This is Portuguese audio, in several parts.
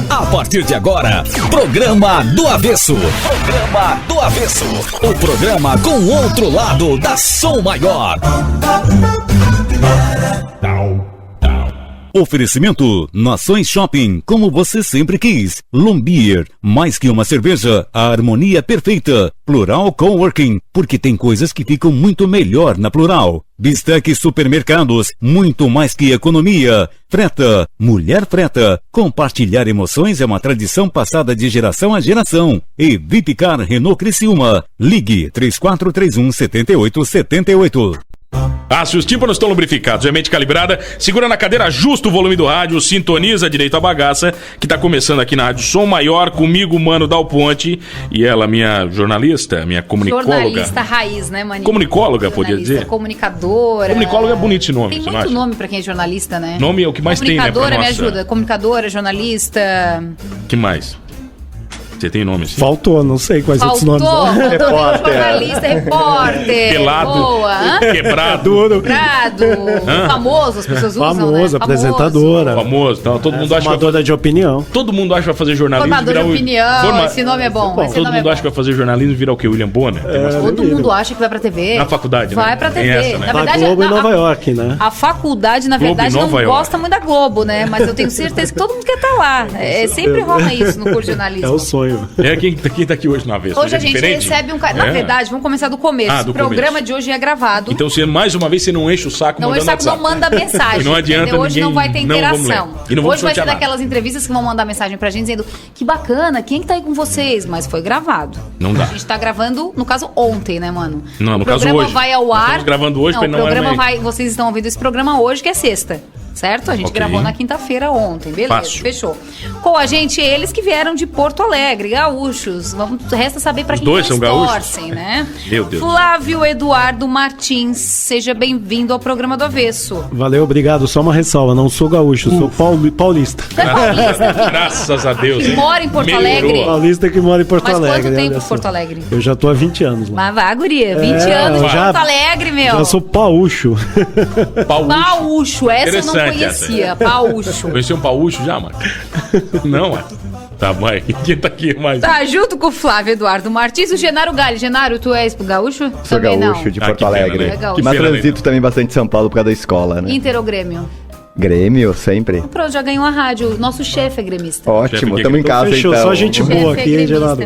A partir de agora, Programa do Avesso. Programa do Avesso. O programa com o outro lado da Som Maior. Oferecimento Nações Shopping, como você sempre quis. Lumbier, mais que uma cerveja, a harmonia perfeita. Plural Coworking, porque tem coisas que ficam muito melhor na Plural. Bistec Supermercados, muito mais que economia. Freta, Mulher Freta. Compartilhar emoções é uma tradição passada de geração a geração. E Vipcar Renault Criciúma. Ligue 3431-7878. Se os tímpanos estão lubrificados e a mente calibrada, segura na cadeira, ajusta o volume do rádio, sintoniza direito a bagaça, que tá começando aqui na Rádio Som Maior, comigo, Mano Dal Ponte, e ela, minha jornalista, minha comunicóloga. Jornalista raiz, né, Maninho? Comunicóloga, podia dizer? Comunicadora. Comunicóloga é bonito esse nome, tem você muito não acha? Nome pra quem é jornalista, né? Nome é o que mais tem, né? Comunicadora, me ajuda. Comunicadora, jornalista. Que mais? Você tem nome assim? Faltou, não sei quais outros nomes. Repórter. Jornalista, repórter. Pelado. Boa. Quebrado. Duro. Famoso, as pessoas usam, Famoso, né? apresentadora. Famoso. Então, todo mundo acha formadora de opinião. Todo mundo acha que vai fazer jornalismo. Formador de opinião. Esse nome é bom. Todo mundo acha que vai fazer jornalismo e virar o quê? William Bonner? Todo mundo acha que vai pra TV. Na faculdade, vai né? pra TV. Essa, né? Na verdade, Globo em Nova York, né? A faculdade, na verdade, não gosta muito da Globo, né? Mas eu tenho certeza que todo mundo quer estar lá. Sempre rola isso no curso de jornalismo. É o sonho. Quem tá aqui hoje na Avesso? Hoje a gente recebe um cara. Na verdade, vamos começar do começo. O programa de hoje é gravado. Então, mais uma vez, você não enche o saco mandando WhatsApp. Não manda mensagem. Não adianta hoje não vai ter interação. Hoje vai ser daquelas entrevistas que vão mandar mensagem pra gente dizendo que bacana, quem que tá aí com vocês? Mas foi gravado. Não dá. A gente tá gravando, no caso, ontem, né, mano? Não, no caso hoje. O programa vai ao ar. Estamos gravando hoje, não, o programa vai. Vocês estão ouvindo esse programa hoje, que é sexta. Certo? A gente gravou na quinta-feira ontem, beleza? Fácil. Fechou. Com a gente, eles que vieram de Porto Alegre, gaúchos. Resta saber pra quem eles torcem, né? Meu Deus. Flávio Eduardo Martins, seja bem-vindo ao programa do Avesso. Valeu, obrigado. Só uma ressalva, não sou gaúcho, sou paulista. Você é paulista? Graças a Deus. Que mora em Porto Alegre? Paulista que mora em Porto Alegre. Mas quanto tempo em Porto Alegre? Eu já tô há 20 anos lá. Mas vá, guria, 20 anos em Porto Alegre, meu. Já sou paúcho. Paúcho, essa eu não conhecia. Paúcho. Conheceu um paúcho já, mano? Não, mano. Tá, mãe. Quem tá aqui mais? Tá, junto com o Flávio Eduardo Martins, o Genaro Galli. Genaro, tu és gaúcho? Sou também gaúcho, não. de Porto Alegre. Pena, né? É Mas transito também bastante em São Paulo por causa da escola, né? Inter ou Grêmio? Grêmio, sempre. Pronto, já ganhou a rádio. Nosso chefe é gremista. Ótimo, estamos em casa, fechou, então. Só gente boa aqui, hein, Geraldo?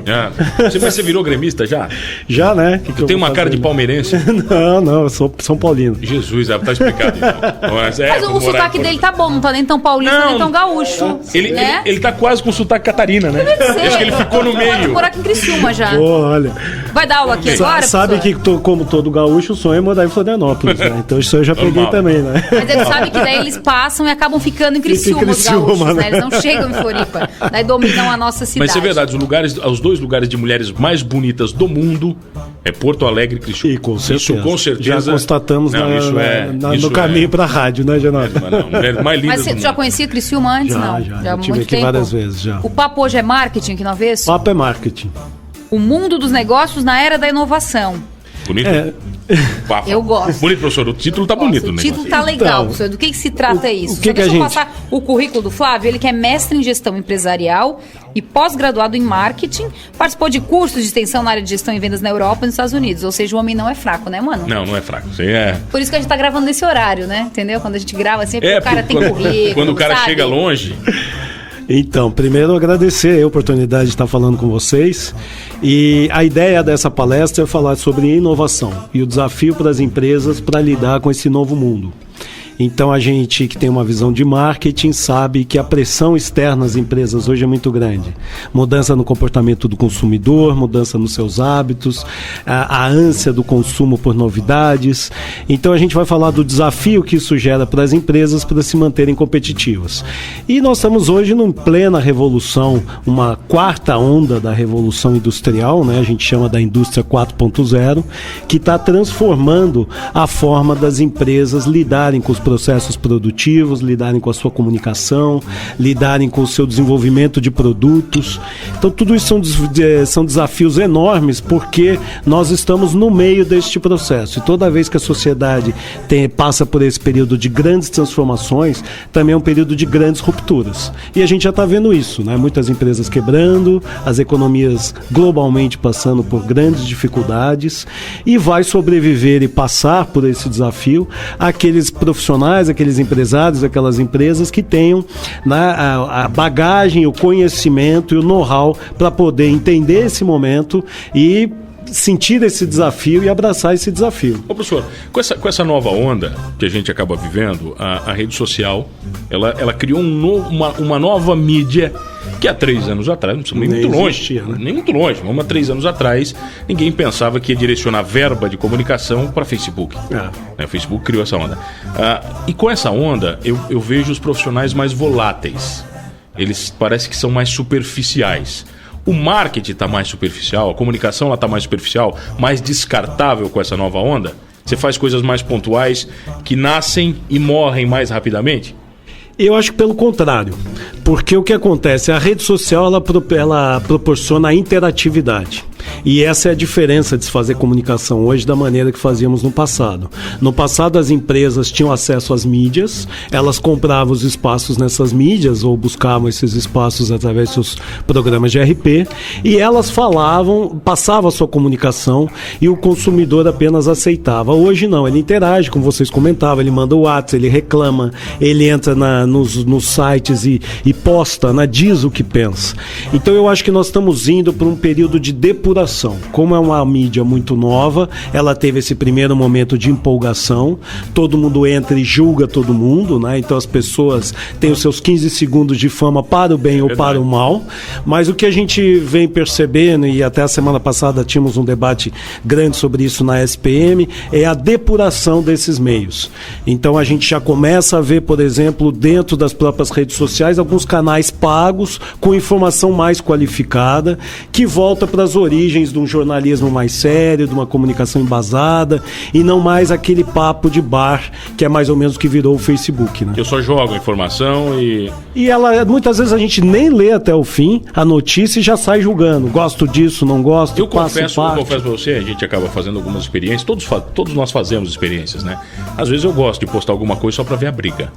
Você virou gremista já? Já, né? Tu tem uma cara de palmeirense? Não, eu sou São Paulino. Jesus, tá explicado então. Mas o sotaque dele tá bom, não tá nem tão paulista, nem tão gaúcho. Ele tá quase com sotaque catarina, né? Acho que ele ficou no meio. Pode morar aqui em Criciúma já. Pô, olha. Vai dar aula aqui agora? Sabe que, como todo gaúcho, o sonho é morar em Florianópolis, né? Então isso eu já peguei também, né? Mas ele sabe que daí eles passam e acabam ficando em Criciúma, os gaúchos, né? Eles não chegam em Floripa. Daí dominam a nossa cidade. Mas é verdade, os dois lugares de mulheres mais bonitas do mundo é Porto Alegre e Criciúma. E com certeza. Isso com certeza. Já constatamos no caminho pra rádio, né, Genaro? Mulheres mais lindas. Mas você já conhecia Criciúma antes? Não. Já tive aqui várias vezes, já. O papo hoje é marketing aqui na vez? Papo é marketing. O mundo dos negócios na era da inovação. Bonito? Eu gosto. Bonito, professor. O título tá bonito, né? O título tá legal, professor. Do que se trata isso? Deixa eu passar o currículo do Flávio. Ele que é mestre em gestão empresarial e pós-graduado em marketing. Participou de cursos de extensão na área de gestão e vendas na Europa e nos Estados Unidos. Ou seja, o homem não é fraco, né, mano? Não é fraco. Você é... Por isso que a gente tá gravando nesse horário, né? Entendeu? Quando a gente grava assim, porque o cara tem currículo, quando o cara chega longe... Então, primeiro agradecer a oportunidade de estar falando com vocês. E a ideia dessa palestra é falar sobre inovação e o desafio para as empresas para lidar com esse novo mundo. Então a gente que tem uma visão de marketing sabe que a pressão externa às empresas hoje é muito grande. Mudança no comportamento do consumidor, mudança nos seus hábitos, a ânsia do consumo por novidades. Então a gente vai falar do desafio que isso gera para as empresas para se manterem competitivas. E nós estamos hoje numa plena revolução, uma quarta onda da revolução industrial, né? A gente chama da indústria 4.0, que está transformando a forma das empresas lidarem com os processos produtivos, lidarem com a sua comunicação, lidarem com o seu desenvolvimento de produtos. Então tudo isso são desafios enormes, porque nós estamos no meio deste processo. E toda vez que a sociedade passa por esse período de grandes transformações, também é um período de grandes rupturas. E a gente já está vendo isso, né? Muitas empresas quebrando, as economias globalmente passando por grandes dificuldades, e vai sobreviver e passar por esse desafio aqueles profissionais, aqueles empresários, aquelas empresas que tenham, né, a bagagem, o conhecimento e o know-how para poder entender esse momento e sentir esse desafio e abraçar esse desafio. Ô, professor, com essa nova onda que a gente acaba vivendo, a rede social, ela criou uma nova mídia que há 3 anos atrás, não precisa nem muito longe, né? Nem muito longe, mas há 3 anos atrás, ninguém pensava que ia direcionar verba de comunicação para Facebook. O Facebook criou essa onda. E com essa onda, eu vejo os profissionais mais voláteis. Eles parece que são mais superficiais. O marketing está mais superficial, a comunicação está mais superficial, mais descartável com essa nova onda? Você faz coisas mais pontuais que nascem e morrem mais rapidamente? Eu acho que pelo contrário, porque o que acontece, a rede social ela proporciona a interatividade. E essa é a diferença de se fazer comunicação hoje da maneira que fazíamos no passado. No passado as empresas tinham acesso às mídias, elas compravam os espaços nessas mídias ou buscavam esses espaços através dos seus programas de RP, e elas passavam a sua comunicação e o consumidor apenas aceitava. Hoje não, ele interage, como vocês comentavam, ele manda o WhatsApp, ele reclama, ele entra nos sites e posta, diz o que pensa. Então eu acho que nós estamos indo para um período de depuração. Como é uma mídia muito nova, ela teve esse primeiro momento de empolgação, todo mundo entra e julga todo mundo, né? Então as pessoas têm os seus 15 segundos de fama para o bem ou para o mal, mas o que a gente vem percebendo, e até a semana passada tínhamos um debate grande sobre isso na SPM, é a depuração desses meios. Então a gente já começa a ver, por exemplo, dentro das próprias redes sociais, alguns canais pagos com informação mais qualificada, que volta para as origens de um jornalismo mais sério, de uma comunicação embasada, e não mais aquele papo de bar, que é mais ou menos o que virou o Facebook, né? Eu só jogo a informação e muitas vezes a gente nem lê até o fim a notícia e já sai julgando. Gosto disso, não gosto, eu confesso pra você, a gente acaba fazendo algumas experiências, todos nós fazemos experiências, né? Às vezes eu gosto de postar alguma coisa só pra ver a briga.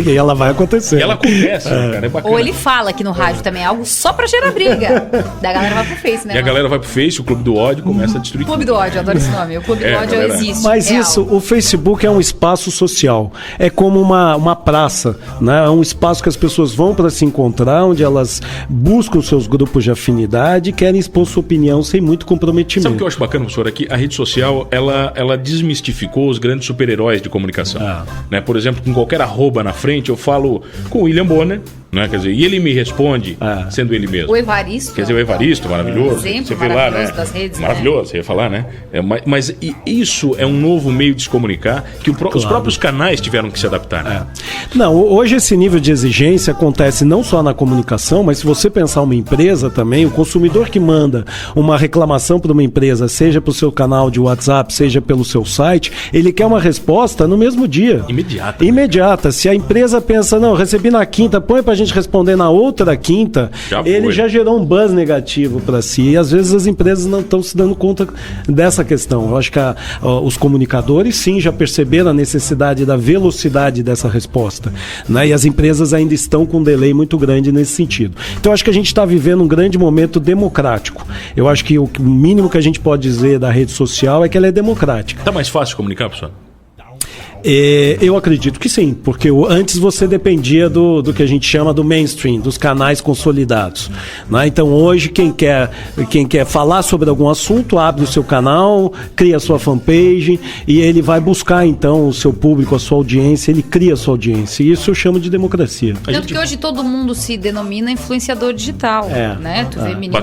E ela vai acontecer. E ela acontece, cara, é bacana. Ou ele fala aqui no rádio também, algo só pra gerar briga. Da galera vai pro Face, né? E a galera vai pro Face, o Clube do Ódio começa a destruir. Clube do Ódio, adoro esse nome. O Clube do Ódio galera, existe. Mas real. isso, o Facebook é um espaço social. É como uma praça, né? É um espaço que as pessoas vão para se encontrar, onde elas buscam seus grupos de afinidade e querem expor sua opinião sem muito comprometimento. Sabe o que eu acho bacana, professor? Aqui a rede social, ela desmistificou os grandes super-heróis de comunicação. Né? Por exemplo, com qualquer arroba na frente, eu falo com o William Bonner, né? Quer dizer, e ele me responde sendo ele mesmo. O Evaristo. Quer dizer, o Evaristo, maravilhoso. Exemplo você vê lá, né? Das redes, maravilhoso, você ia falar, né? Mas isso é um novo meio de se comunicar que os próprios canais tiveram que se adaptar, né? Não, hoje esse nível de exigência acontece não só na comunicação, mas se você pensar uma empresa também, o consumidor que manda uma reclamação para uma empresa, seja para o seu canal de WhatsApp, seja pelo seu site, ele quer uma resposta no mesmo dia. Imediata. Imediata. Se a empresa pensa, não, recebi na quinta, põe pra gente responder na outra quinta, ele já gerou um buzz negativo para si. E às vezes as empresas não estão se dando conta dessa questão. Eu acho que os comunicadores sim já perceberam a necessidade da velocidade dessa resposta, né? E as empresas ainda estão com um delay muito grande nesse sentido. Então eu acho que a gente está vivendo um grande momento democrático. Eu acho que o mínimo que a gente pode dizer da rede social é que ela é democrática. Tá mais fácil comunicar, professor? Eu acredito que sim, porque antes você dependia do que a gente chama do mainstream, dos canais consolidados, né? Então hoje quem quer falar sobre algum assunto abre o seu canal, cria a sua fanpage e ele vai buscar então o seu público, a sua audiência, ele cria a sua audiência, e isso eu chamo de democracia. Tanto que hoje todo mundo se denomina influenciador digital, né? Tu vê meninas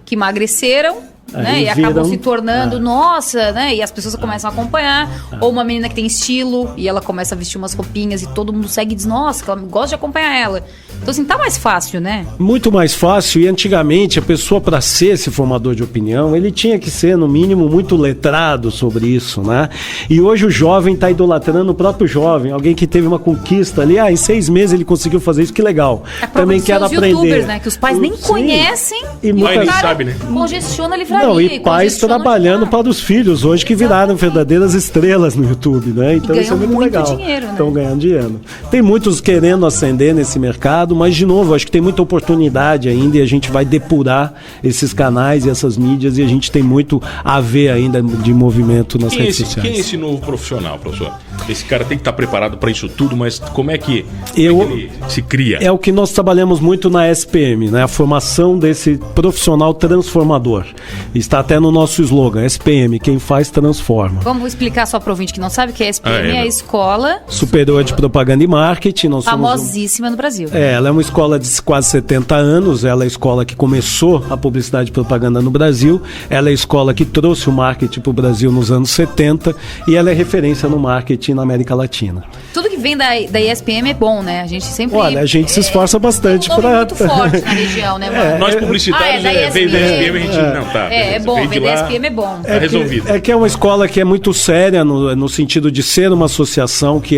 que emagreceram né? E acabam se tornando, nossa, né? E as pessoas começam a acompanhar. Ou uma menina que tem estilo e ela começa a vestir umas roupinhas e todo mundo segue e diz, nossa, que ela gosta de acompanhar ela. Então, assim, tá mais fácil, né? Muito mais fácil. E antigamente, a pessoa, para ser esse formador de opinião, ele tinha que ser, no mínimo, muito letrado sobre isso, né? E hoje o jovem tá idolatrando o próprio jovem. Alguém que teve uma conquista ali, em 6 meses ele conseguiu fazer isso, que legal. Também quero aprender. YouTubers, né? Que os pais nem conhecem e o muita... cara sabe, né? congestiona a livraria. Não, e pais trabalhando para os filhos hoje que viraram verdadeiras estrelas no YouTube, né? Então isso é muito legal. Dinheiro, né? Estão ganhando dinheiro. Tem muitos querendo ascender nesse mercado, mas de novo, acho que tem muita oportunidade ainda e a gente vai depurar esses canais e essas mídias e a gente tem muito a ver ainda de movimento nas redes sociais. Quem é esse novo profissional, professor? Esse cara tem que estar preparado para isso tudo, mas como é que ele se cria? É o que nós trabalhamos muito na SPM, né? A formação desse profissional transformador. Está até no nosso slogan, SPM, quem faz transforma. Vamos explicar só para o ouvinte que não sabe que a SPM é a Escola Superior de Propaganda e Marketing. Nós famosíssima no Brasil. Ela é uma escola de quase 70 anos, ela é a escola que começou a publicidade e propaganda no Brasil, ela é a escola que trouxe o marketing para o Brasil nos anos 70 e ela é referência no marketing na América Latina. Tudo que vem da ESPM é bom, né? A gente sempre... Olha, a gente se esforça bastante para... muito forte na região, né, mano? Nós publicitários veio da ESPM, a gente não tá. É bom, veio da ESPM é bom. Tá resolvido. É que é uma escola que é muito séria no sentido de ser uma associação que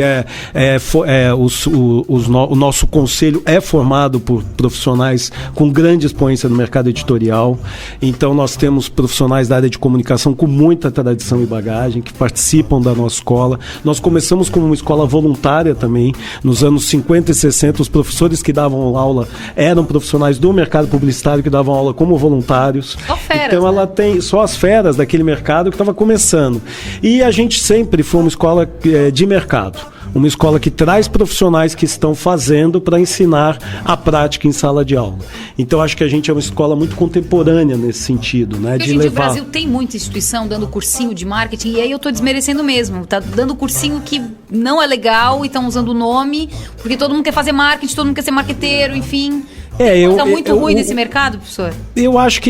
o nosso conselho é formado por profissionais com grande expoência no mercado editorial. Então nós temos profissionais da área de comunicação com muita tradição e bagagem que participam da nossa escola. Nós começamos como uma escola voluntária também. Nos anos 50 e 60, os professores que davam aula eram profissionais do mercado publicitário que davam aula como voluntários. Só feras, então ela tem só as feras daquele mercado que estava começando. E a gente sempre foi uma escola de mercado. Uma escola que traz profissionais que estão fazendo para ensinar a prática em sala de aula. Então acho que a gente é uma escola muito contemporânea nesse sentido, né? Porque, gente, o Brasil tem muita instituição dando cursinho de marketing e aí eu tô desmerecendo mesmo. Tá dando cursinho que não é legal e estão usando o nome, porque todo mundo quer fazer marketing, todo mundo quer ser marqueteiro, enfim. Tá muito ruim nesse mercado, professor? Eu acho que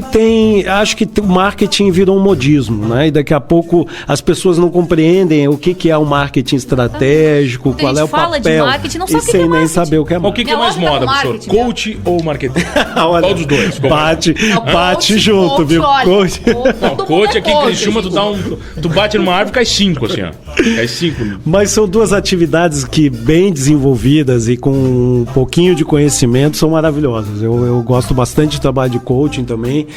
o marketing virou um modismo, né? E daqui a pouco as pessoas não compreendem o que é o marketing estratégico, qual é o papel. De marketing, não sabe e sem nem saber o que é marketing. O que é mais moda, professor? Coach ou marketing? Qual dos dois? Bate junto, viu? Coach. Coach aqui em Criciúma, tu bate numa árvore e cai 5, assim, ó. Cai 5. Mas são duas atividades que, bem desenvolvidas e com um pouquinho de conhecimento, são maravilhosas. Eu gosto bastante de trabalho de coaching também,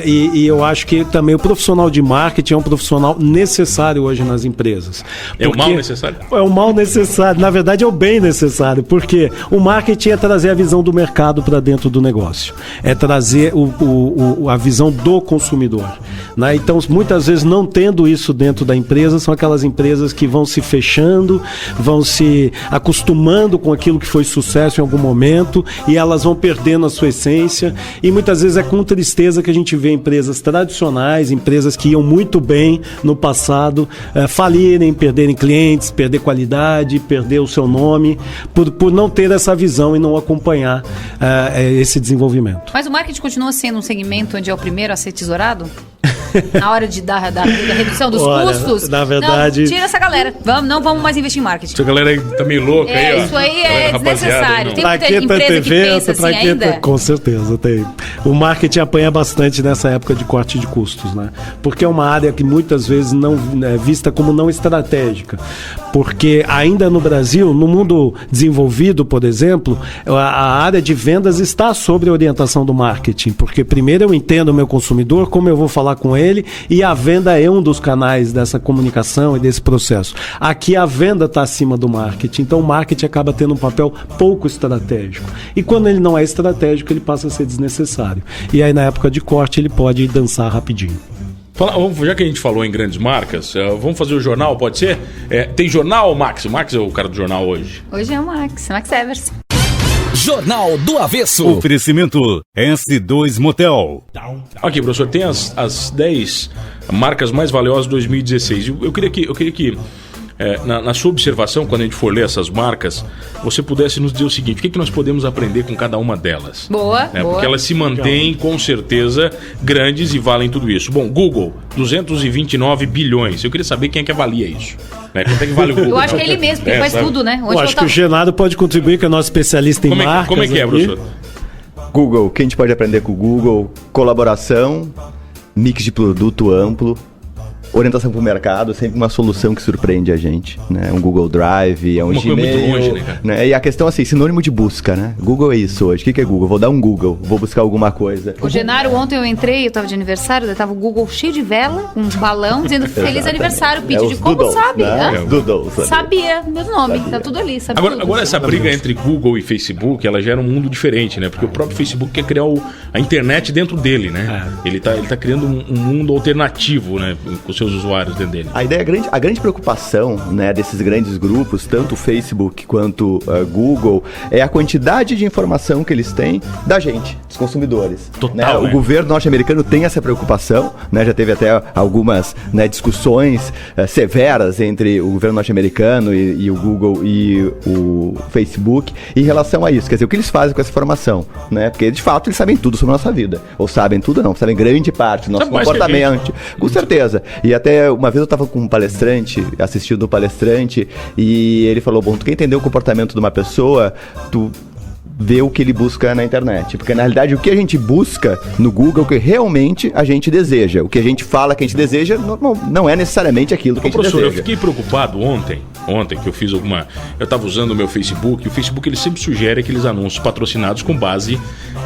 e eu acho que também o profissional de marketing é um profissional necessário hoje nas empresas. É o mal necessário? É o mal necessário, na verdade é o bem necessário, porque o marketing é trazer a visão do mercado para dentro do negócio, é trazer a visão do consumidor, né? Então muitas vezes não tendo isso dentro da empresa, são aquelas empresas que vão se fechando, vão se acostumando com aquilo que foi sucesso em algum momento, e elas vão perdendo a sua essência, e muitas vezes é com tristeza que a gente vê empresas tradicionais, empresas que iam muito bem no passado, falirem, perderem clientes, perder qualidade, perder o seu nome, por não ter essa visão e não acompanhar esse desenvolvimento. Mas o marketing continua sendo um segmento onde é o primeiro a ser tesourado? Na hora de dar da redução dos custos? Na verdade... Não, tira essa galera. Não vamos mais investir em marketing. Essa galera aí tá meio louca aí, ó. Isso aí é desnecessário. Tem muita empresa que pensa assim ainda? Com certeza, tem. O marketing apanha bastante nessa época de corte de custos, né? Porque é uma área que muitas vezes não é vista como não estratégica. Porque ainda no Brasil, no mundo desenvolvido, por exemplo, a área de vendas está sob a orientação do marketing. Porque primeiro eu entendo o meu consumidor, como eu vou falar com ele, e a venda é um dos canais dessa comunicação e desse processo. Aqui a venda está acima do marketing, então o marketing acaba tendo um papel pouco estratégico. E quando ele não é estratégico, ele passa a ser desnecessário. E aí na época de corte ele pode dançar rapidinho. Já que a gente falou em grandes marcas, vamos fazer o jornal, pode ser? Tem jornal, Max? O Max é o cara do jornal hoje. Hoje é o Max Everson. Jornal do Avesso. Oferecimento S2 Motel. Aqui, professor, tem as 10 marcas mais valiosas de 2016. Eu queria que na sua observação, quando a gente for ler essas marcas, você pudesse nos dizer o seguinte: o que nós podemos aprender com cada uma delas? Boa. Porque elas se mantêm, com certeza, grandes e valem tudo isso. Bom, Google, 229 bilhões. Eu queria saber quem é que avalia isso. Né? Quanto é que vale o Google? Eu acho que é ele mesmo, porque ele faz tudo, né? Eu acho que o Genaro pode contribuir, que é nosso especialista em marcas. Como é que é, professor? Google, o que a gente pode aprender com o Google? Colaboração, mix de produto amplo, orientação para o mercado, sempre uma solução que surpreende a gente, né? Um Google Drive, é um uma Gmail, coisa muito longe, né, cara? Né? E a questão assim, sinônimo de busca, né? Google é isso hoje. O que é Google? Vou dar um Google, vou buscar alguma coisa. O Genaro, ontem eu entrei, eu tava de aniversário, daí tava o Google cheio de vela, um balão, dizendo feliz aniversário, pedido de como doodles, sabe, né? né? Doodles, Sabia, meu nome, tá tudo ali, sabe tudo. Agora essa briga entre Google e Facebook, ela gera um mundo diferente, né? Porque o próprio Facebook quer criar a internet dentro dele, né? Ele tá criando um mundo alternativo, né? Com seus usuários dentro dele. A ideia, a grande preocupação, né, desses grandes grupos, tanto o Facebook quanto Google, é a quantidade de informação que eles têm da gente, dos consumidores. Total, né? O governo norte-americano tem essa preocupação, né? Já teve até algumas, né, discussões severas entre o governo norte-americano e o Google e o Facebook em relação a isso. Quer dizer, o que eles fazem com essa informação, né? Porque, de fato, eles sabem tudo sobre a nossa vida. Ou sabem tudo, não. Sabem grande parte do nosso comportamento. Com certeza. E até uma vez eu estava com um palestrante, assistindo um palestrante, e ele falou, bom, tu quer entender o comportamento de uma pessoa, tu vê o que ele busca na internet. Porque, na realidade, o que a gente busca no Google é o que realmente a gente deseja. O que a gente fala que a gente deseja não é necessariamente aquilo que a gente professor, deseja. Eu fiquei preocupado ontem que eu fiz eu estava usando o meu Facebook, e o Facebook ele sempre sugere aqueles anúncios patrocinados com base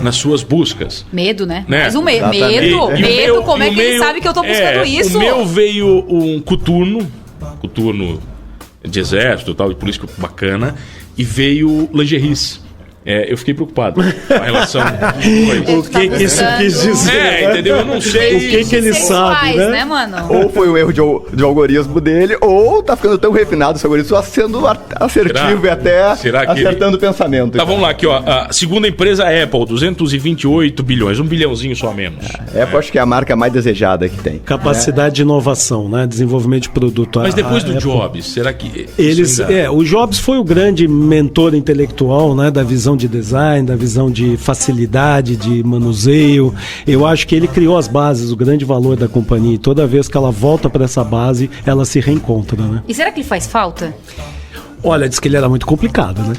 nas suas buscas. Medo, né? Né? Mas medo, como é que ele sabe que eu tô buscando isso? O meu veio um coturno de exército e tal, de polícia bacana, e veio lingeries. Eu fiquei preocupado com a relação. O que isso quis dizer? Entendeu? Eu não sei. O que ele sabe, né, mano? Ou foi um erro de algoritmo dele, ou tá ficando tão refinado esse algoritmo, só sendo assertivo e até acertando o pensamento. Tá, vamos lá, aqui, ó. A segunda empresa é Apple, 228 bilhões, um bilhãozinho só menos. Apple acho que é a marca mais desejada que tem. Capacidade de inovação, né? Desenvolvimento de produto. Mas depois do Jobs, será que... O Jobs foi o grande mentor intelectual, né? Da visão de design, da visão de facilidade, de manuseio. Eu acho que ele criou as bases, o grande valor da companhia. E toda vez que ela volta para essa base, ela se reencontra, né? E será que ele faz falta? Olha, diz que ele era muito complicado, né?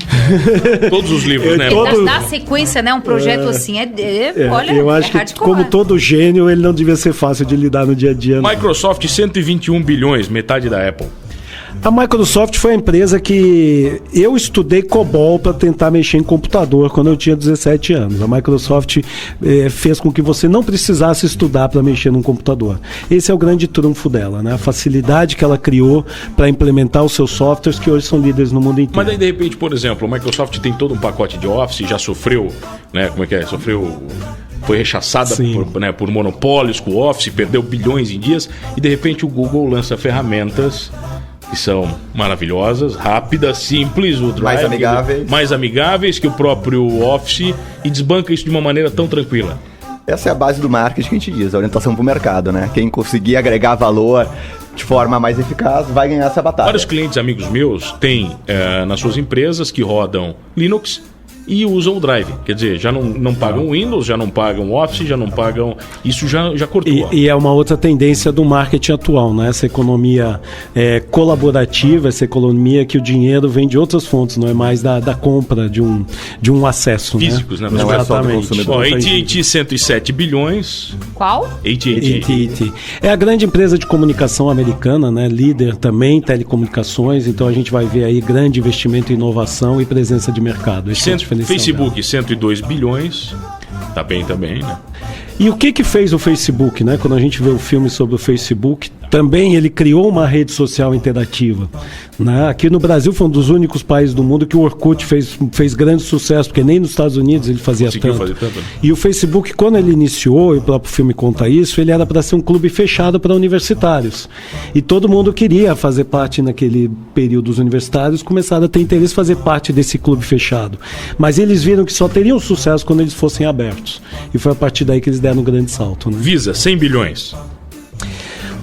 Todos os livros, né? Da sequência, né? Um projeto assim, olha, eu acho que, como todo gênio, ele não devia ser fácil de lidar no dia a dia. Microsoft, 121 bilhões, metade da Apple. A Microsoft foi a empresa que eu estudei COBOL para tentar mexer em computador quando eu tinha 17 anos. A Microsoft fez com que você não precisasse estudar para mexer num computador. Esse é o grande trunfo dela, né? A facilidade que ela criou para implementar os seus softwares que hoje são líderes no mundo inteiro. Mas aí, de repente, por exemplo, a Microsoft tem todo um pacote de Office, já sofreu, né? Como é que é? Foi rechaçada por monopólios com o Office, perdeu bilhões em dias, e de repente o Google lança ferramentas que são maravilhosas, rápidas, simples, o Drive, mais amigáveis que o próprio Office, e desbanca isso de uma maneira tão tranquila. Essa é a base do marketing que a gente diz, a orientação para o mercado, né? Quem conseguir agregar valor de forma mais eficaz vai ganhar essa batalha. Vários clientes amigos meus têm nas suas empresas que rodam Linux e usam o Drive. Quer dizer, já não pagam Windows, já não pagam Office, já não pagam... Isso já cortou. E é uma outra tendência do marketing atual, né? Essa economia colaborativa, essa economia que o dinheiro vem de outras fontes, não é mais da compra de um acesso. Físicos, né? Não é só do consumidor. AT&T, 107 bilhões. Qual? AT&T. É a grande empresa de comunicação americana, né? Líder também, telecomunicações. Então a gente vai ver aí grande investimento em inovação e presença de mercado. Facebook, 102 bilhões. Tá bem também, né? E o que fez o Facebook, né? Quando a gente vê o filme sobre o Facebook, também ele criou uma rede social interativa, né? Aqui no Brasil foi um dos únicos países do mundo que o Orkut fez grande sucesso, porque nem nos Estados Unidos ele fazia tanto. E o Facebook, quando ele iniciou, e o próprio filme conta isso, ele era para ser um clube fechado para universitários. E todo mundo queria fazer parte naquele período. Os universitários começaram a ter interesse em fazer parte desse clube fechado. Mas eles viram que só teriam sucesso quando eles fossem abertos. E foi a partir daí que eles deram um grande salto, né? Visa, 100 bilhões.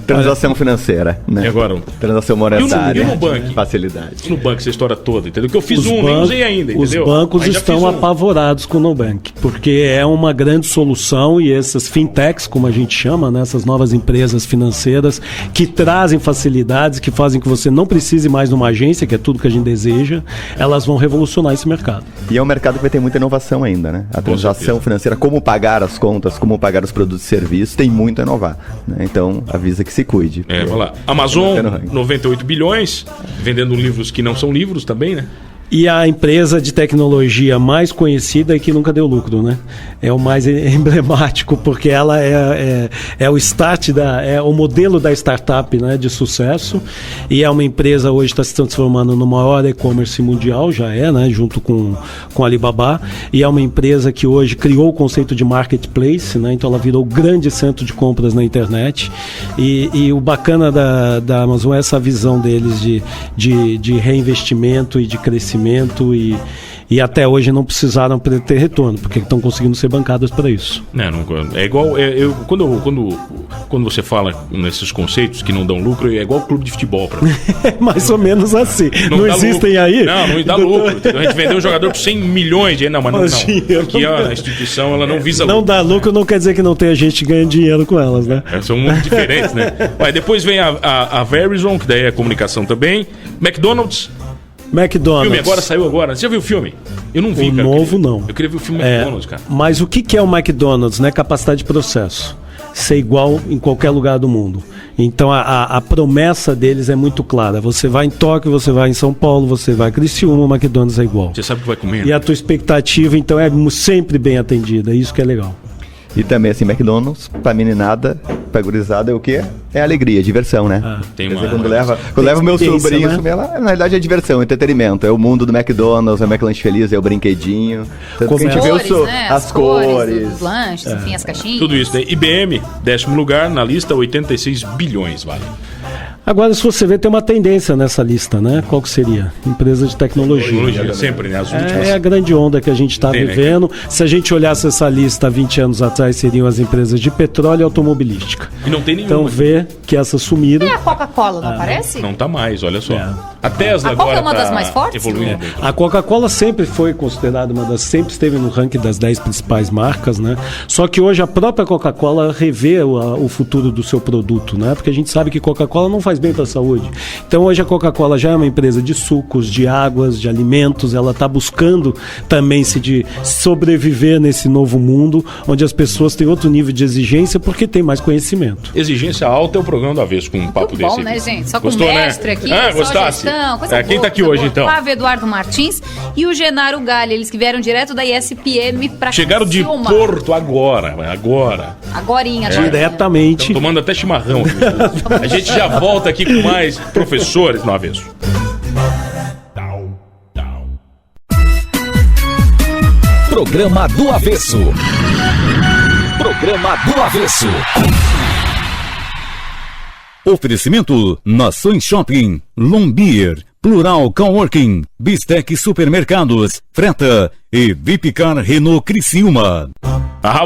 Transação financeira, né? E agora? Transação monetária. E no Nubank? Facilidade. No banco, essa história toda, entendeu? Que eu fiz nem bancos, usei ainda, entendeu? Os bancos Mas já estão fiz apavorados com o Nubank, porque é uma grande solução e essas fintechs, como a gente chama, né, essas novas empresas financeiras que trazem facilidades, que fazem que você não precise mais de uma agência, que é tudo que a gente deseja, elas vão revolucionar esse mercado. E é um mercado que vai ter muita inovação ainda, né? A transação financeira, como pagar as contas, como pagar os produtos e serviços, tem muito a inovar, né? Então, avisa que se cuide. vamos lá. Amazon, 98 bilhões, vendendo livros que não são livros também, né? E a empresa de tecnologia mais conhecida e que nunca deu lucro, né? É o mais emblemático, porque ela é o start, é o modelo da startup, né, de sucesso. E é uma empresa hoje está se transformando no maior e-commerce mundial, já né, junto com a Alibaba. E é uma empresa que hoje criou o conceito de marketplace, né? Então ela virou grande centro de compras na internet. E o bacana da Amazon é essa visão deles de reinvestimento e de crescimento. E até hoje não precisaram ter retorno, porque estão conseguindo ser bancadas para isso. É igual. Quando você fala nesses conceitos que não dão lucro, é igual clube de futebol para mim. É mais ou menos assim. Não existem lucro. Aí? Não dá lucro. A gente vendeu um jogador por 100 milhões de. Não, mas não. Aqui a instituição ela não visa lucro. Não dá lucro não quer dizer que não tenha gente ganhando dinheiro com elas, né? São muito diferentes, né? Depois vem a Verizon, que daí é comunicação também. McDonald's. O filme agora saiu agora. Você já viu o filme? Eu não vi, cara. Novo não. Eu queria ver o filme McDonald's, cara. Mas o que é o McDonald's, né? Capacidade de processo. Ser igual em qualquer lugar do mundo. Então a promessa deles é muito clara. Você vai em Tóquio, você vai em São Paulo, você vai em Criciúma, o McDonald's é igual. Você sabe o que vai comer. E a tua expectativa, então, é sempre bem atendida. Isso que é legal. E também, assim, McDonald's, pra meninada, pra gurizada, é o quê? É alegria, diversão, né? Tem Quer uma... dizer, quando leva o meu sobrinho, né? Na realidade é diversão, é entretenimento. É o mundo do McDonald's, é o McLanche Feliz, é o brinquedinho. Tanto que a gente vê as cores, os lanches, enfim, as caixinhas. Tudo isso, né? IBM, 10º lugar na lista, 86 bilhões, vale. Agora, se você ver, tem uma tendência nessa lista, né? Qual que seria? Empresa de tecnologia. Sempre, né? As últimas. É a grande onda que a gente está vivendo. Né? Se a gente olhasse essa lista há 20 anos atrás, seriam as empresas de petróleo e automobilística. E não tem nenhuma. Então, vê que essas sumiram. E a Coca-Cola, não aparece? Não tá mais, olha só. A Tesla agora Coca é uma das mais fortes? Evoluindo. A Coca-Cola sempre foi considerada sempre esteve no ranking das 10 principais marcas, né? Só que hoje a própria Coca-Cola revê o futuro do seu produto, né? Porque a gente sabe que Coca-Cola não faz bem para a saúde. Então hoje a Coca-Cola já é uma empresa de sucos, de águas, de alimentos. Ela está buscando também de sobreviver nesse novo mundo, onde as pessoas têm outro nível de exigência porque tem mais conhecimento. Exigência alta é o programa do Avesso com um papo desse. Bom, né, gente? Só Gostou, com mestre aqui. Gostasse? Gestão, quem tá aqui hoje, então? Flávio Eduardo Martins e o Genaro Galli, eles que vieram direto da ESPM para chegaram de Porto agora. Agorinha. Diretamente. Estão tomando até chimarrão. A gente já volta aqui com mais professores no Avesso. Programa do Avesso. Programa do Avesso. Oferecimento Nações Shopping, Lombier, Plural Coworking, Bistec Supermercados, Freta e Vipcar Renault Criciúma.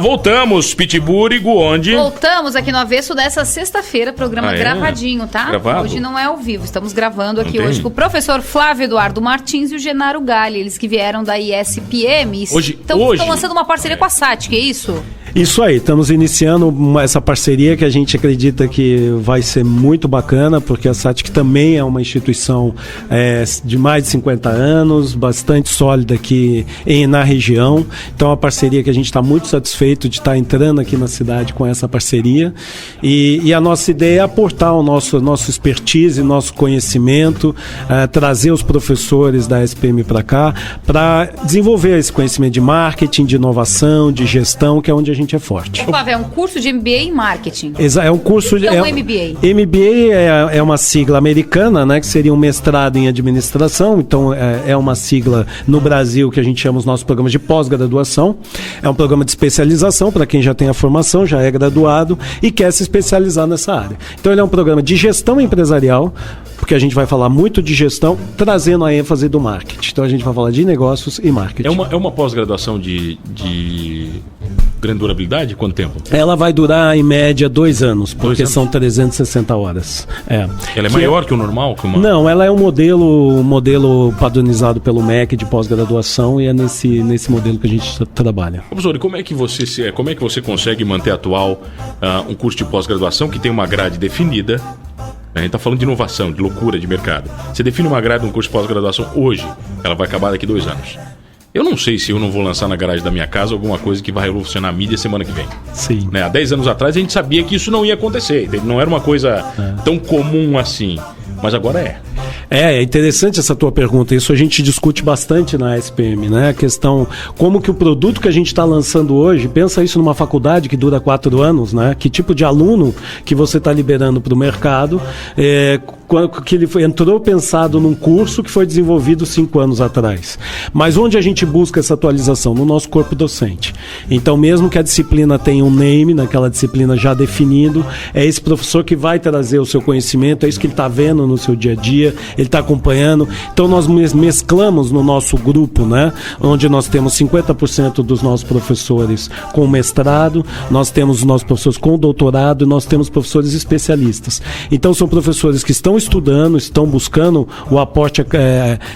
Voltamos, Pitbull e Guonde. Voltamos aqui no Avesso dessa sexta-feira, programa gravadinho, tá? Gravado? Hoje não é ao vivo, estamos gravando aqui hoje com o professor Flávio Eduardo Martins e o Genaro Galli, eles que vieram da ESPM. Estão lançando uma parceria com a SATIC, é isso? Isso aí, estamos iniciando essa parceria que a gente acredita que vai ser muito bacana, porque a SATIC também é uma instituição de mais de 50 anos, bastante sólida aqui na região. Então é uma parceria que a gente está muito satisfeito de estar entrando aqui na cidade com essa parceria. E a nossa ideia é aportar o nosso expertise, nosso conhecimento, trazer os professores da SPM para cá, para desenvolver esse conhecimento de marketing, de inovação, de gestão, que é onde a gente é forte. Flávio, é um curso de MBA em marketing. É um curso de... É um MBA. MBA é uma sigla americana, né, que seria um mestrado em administração. Então é uma sigla no Brasil que a gente chama os nossos programas de pós-graduação. É um programa de especialização para quem já tem a formação, já é graduado e quer se especializar nessa área. Então ele é um programa de gestão empresarial, porque a gente vai falar muito de gestão, trazendo a ênfase do marketing. Então a gente vai falar de negócios e marketing. É uma pós-graduação de grande durabilidade? Quanto tempo? Ela vai durar, em média, 2 anos, porque são 360 horas. Ela é maior que o normal? Não, ela é um modelo padronizado pelo MEC de pós-graduação, e é nesse modelo que a gente trabalha. Professor, e como é que você consegue manter atual um curso de pós-graduação que tem uma grade definida? A gente está falando de inovação, de loucura de mercado. Você define uma grade de um curso de pós-graduação hoje, ela vai acabar daqui 2 anos. Eu não sei se eu não vou lançar na garagem da minha casa alguma coisa que vai revolucionar a mídia semana que vem. Sim. Há 10 anos atrás a gente sabia que isso não ia acontecer. Não era uma coisa tão comum assim. Mas agora é. É interessante essa tua pergunta. Isso a gente discute bastante na SPM, né? A questão, como que o produto que a gente está lançando hoje, pensa isso numa faculdade que dura 4 anos, né? Que tipo de aluno que você está liberando para o mercado, que ele entrou pensado num curso que foi desenvolvido 5 anos atrás. Mas onde a gente busca essa atualização? No nosso corpo docente. Então, mesmo que a disciplina tenha um name, naquela disciplina já definido, é esse professor que vai trazer o seu conhecimento, é isso que ele está vendo no seu dia a dia, ele está acompanhando. Então, nós mesclamos no nosso grupo, né? Onde nós temos 50% dos nossos professores com mestrado, nós temos os nossos professores com doutorado e nós temos professores especialistas. Então, são professores que estão estudando, estão buscando o aporte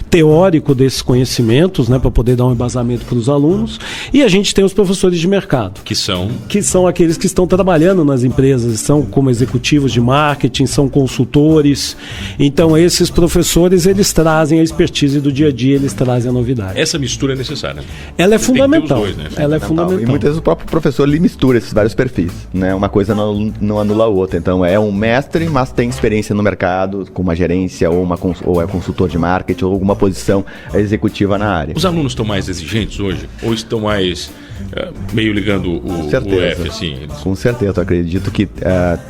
teórico desses conhecimentos, né, para poder dar um embasamento para os alunos. E a gente tem os professores de mercado. Que são aqueles que estão trabalhando nas empresas, são como executivos de marketing, são consultores. Então, esses professores, eles trazem a expertise do dia a dia, eles trazem a novidade. Essa mistura é necessária. Ela é fundamental. Dois, né? Ela é fundamental. E muitas vezes o próprio professor ele mistura esses vários perfis, né? Uma coisa não anula a outra. Então, é um mestre, mas tem experiência no mercado, com uma gerência ou é consultor de marketing ou alguma posição executiva na área. Os alunos estão mais exigentes hoje? Ou estão mais meio ligando o F, assim? Com certeza, eu acredito que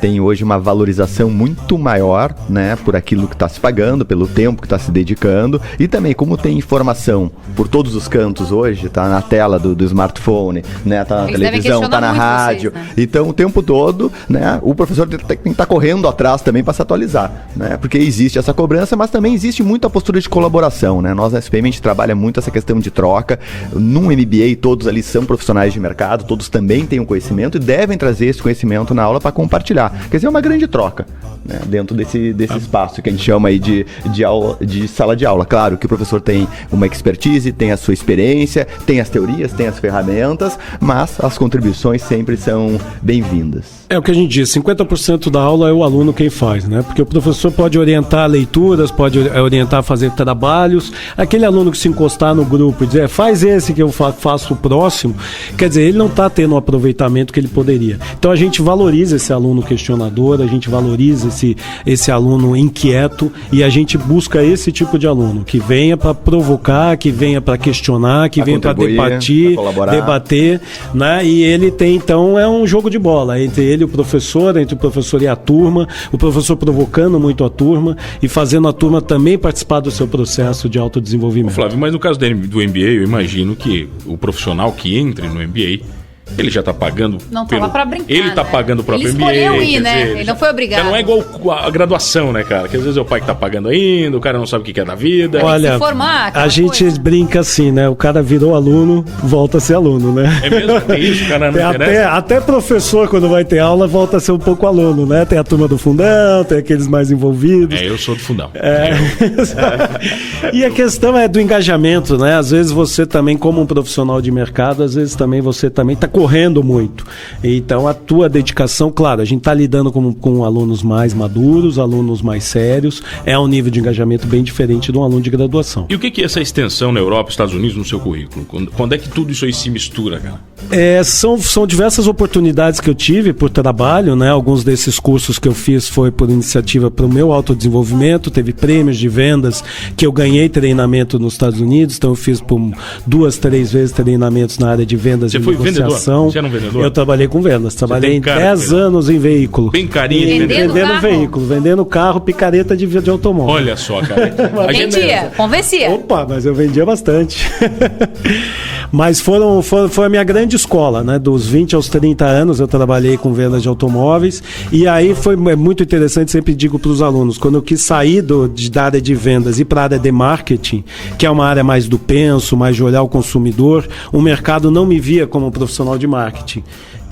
tem hoje uma valorização muito maior, né, por aquilo que está se pagando, pelo tempo que está se dedicando, e também como tem informação por todos os cantos hoje, tá na tela do smartphone, né, tá na televisão, tá na rádio, vocês, né? Então o tempo todo, né, o professor tem que estar correndo atrás também para se atualizar, né, porque existe essa cobrança, mas também existe muita postura de colaboração, né, nós na SPM a gente trabalha muito essa questão de troca. Num MBA todos ali são profissionais de mercado, todos também têm um conhecimento e devem trazer esse conhecimento na aula para compartilhar. Quer dizer, é uma grande troca, né, dentro desse espaço que a gente chama aí de sala de aula. Claro que o professor tem uma expertise, tem a sua experiência, tem as teorias, tem as ferramentas, mas as contribuições sempre são bem-vindas. É o que a gente diz, 50% da aula é o aluno quem faz, né? Porque o professor pode orientar leituras, pode orientar a fazer trabalhos. Aquele aluno que se encostar no grupo e dizer, faz esse que eu faço o próximo, quer dizer, ele não está tendo o aproveitamento que ele poderia. Então a gente valoriza esse aluno questionador, a gente valoriza esse aluno inquieto e a gente busca esse tipo de aluno, que venha para provocar, que venha para questionar, que venha para debater, né? E ele tem, então, é um jogo de bola entre ele e o professor, entre o professor e a turma, o professor provocando muito a turma e fazendo a turma também participar do seu processo de autodesenvolvimento. Flávio, mas no caso do MBA, eu imagino que o profissional que entre no MBA, ele já está pagando. Não tá lá para brincar. Ele está pagando o próprio MBA. Ele escolheu ir, né? Ele não foi obrigado. Já não é igual a graduação, né, cara? Que às vezes é o pai que está pagando ainda, o cara não sabe o que é da vida. Olha, a gente brinca assim, né? O cara virou aluno, volta a ser aluno, né? É mesmo? Tem isso, o cara não interessa? Até professor, quando vai ter aula, volta a ser um pouco aluno, né? Tem a turma do fundão, tem aqueles mais envolvidos. Eu sou do fundão. E a questão é do engajamento, né? Às vezes você também, como um profissional de mercado, às vezes também você também está correndo muito. Então a tua dedicação, claro, a gente está lidando com alunos mais maduros, alunos mais sérios, é um nível de engajamento bem diferente de um aluno de graduação. E o que é essa extensão na Europa, Estados Unidos, no seu currículo? Quando é que tudo isso aí se mistura, cara? São diversas oportunidades que eu tive por trabalho, né? Alguns desses cursos que eu fiz foi por iniciativa para o meu autodesenvolvimento, teve prêmios de vendas que eu ganhei treinamento nos Estados Unidos, então eu fiz por 2, 3 vezes treinamentos na área de vendas e negociação. Você era um vendedor? Eu trabalhei com vendas, trabalhei 10 anos em veículo. Bem carinho. Vendendo veículo, vendendo carro, picareta de automóvel. Olha só, cara. Vendia, convencia. Opa, mas eu vendia bastante. Mas foi a minha grande escola, né? Dos 20 aos 30 anos eu trabalhei com vendas de automóveis, e aí foi muito interessante, sempre digo para os alunos, quando eu quis sair da área de vendas e para a área de marketing, que é uma área mais do penso, mais de olhar o consumidor, o mercado não me via como profissional de marketing.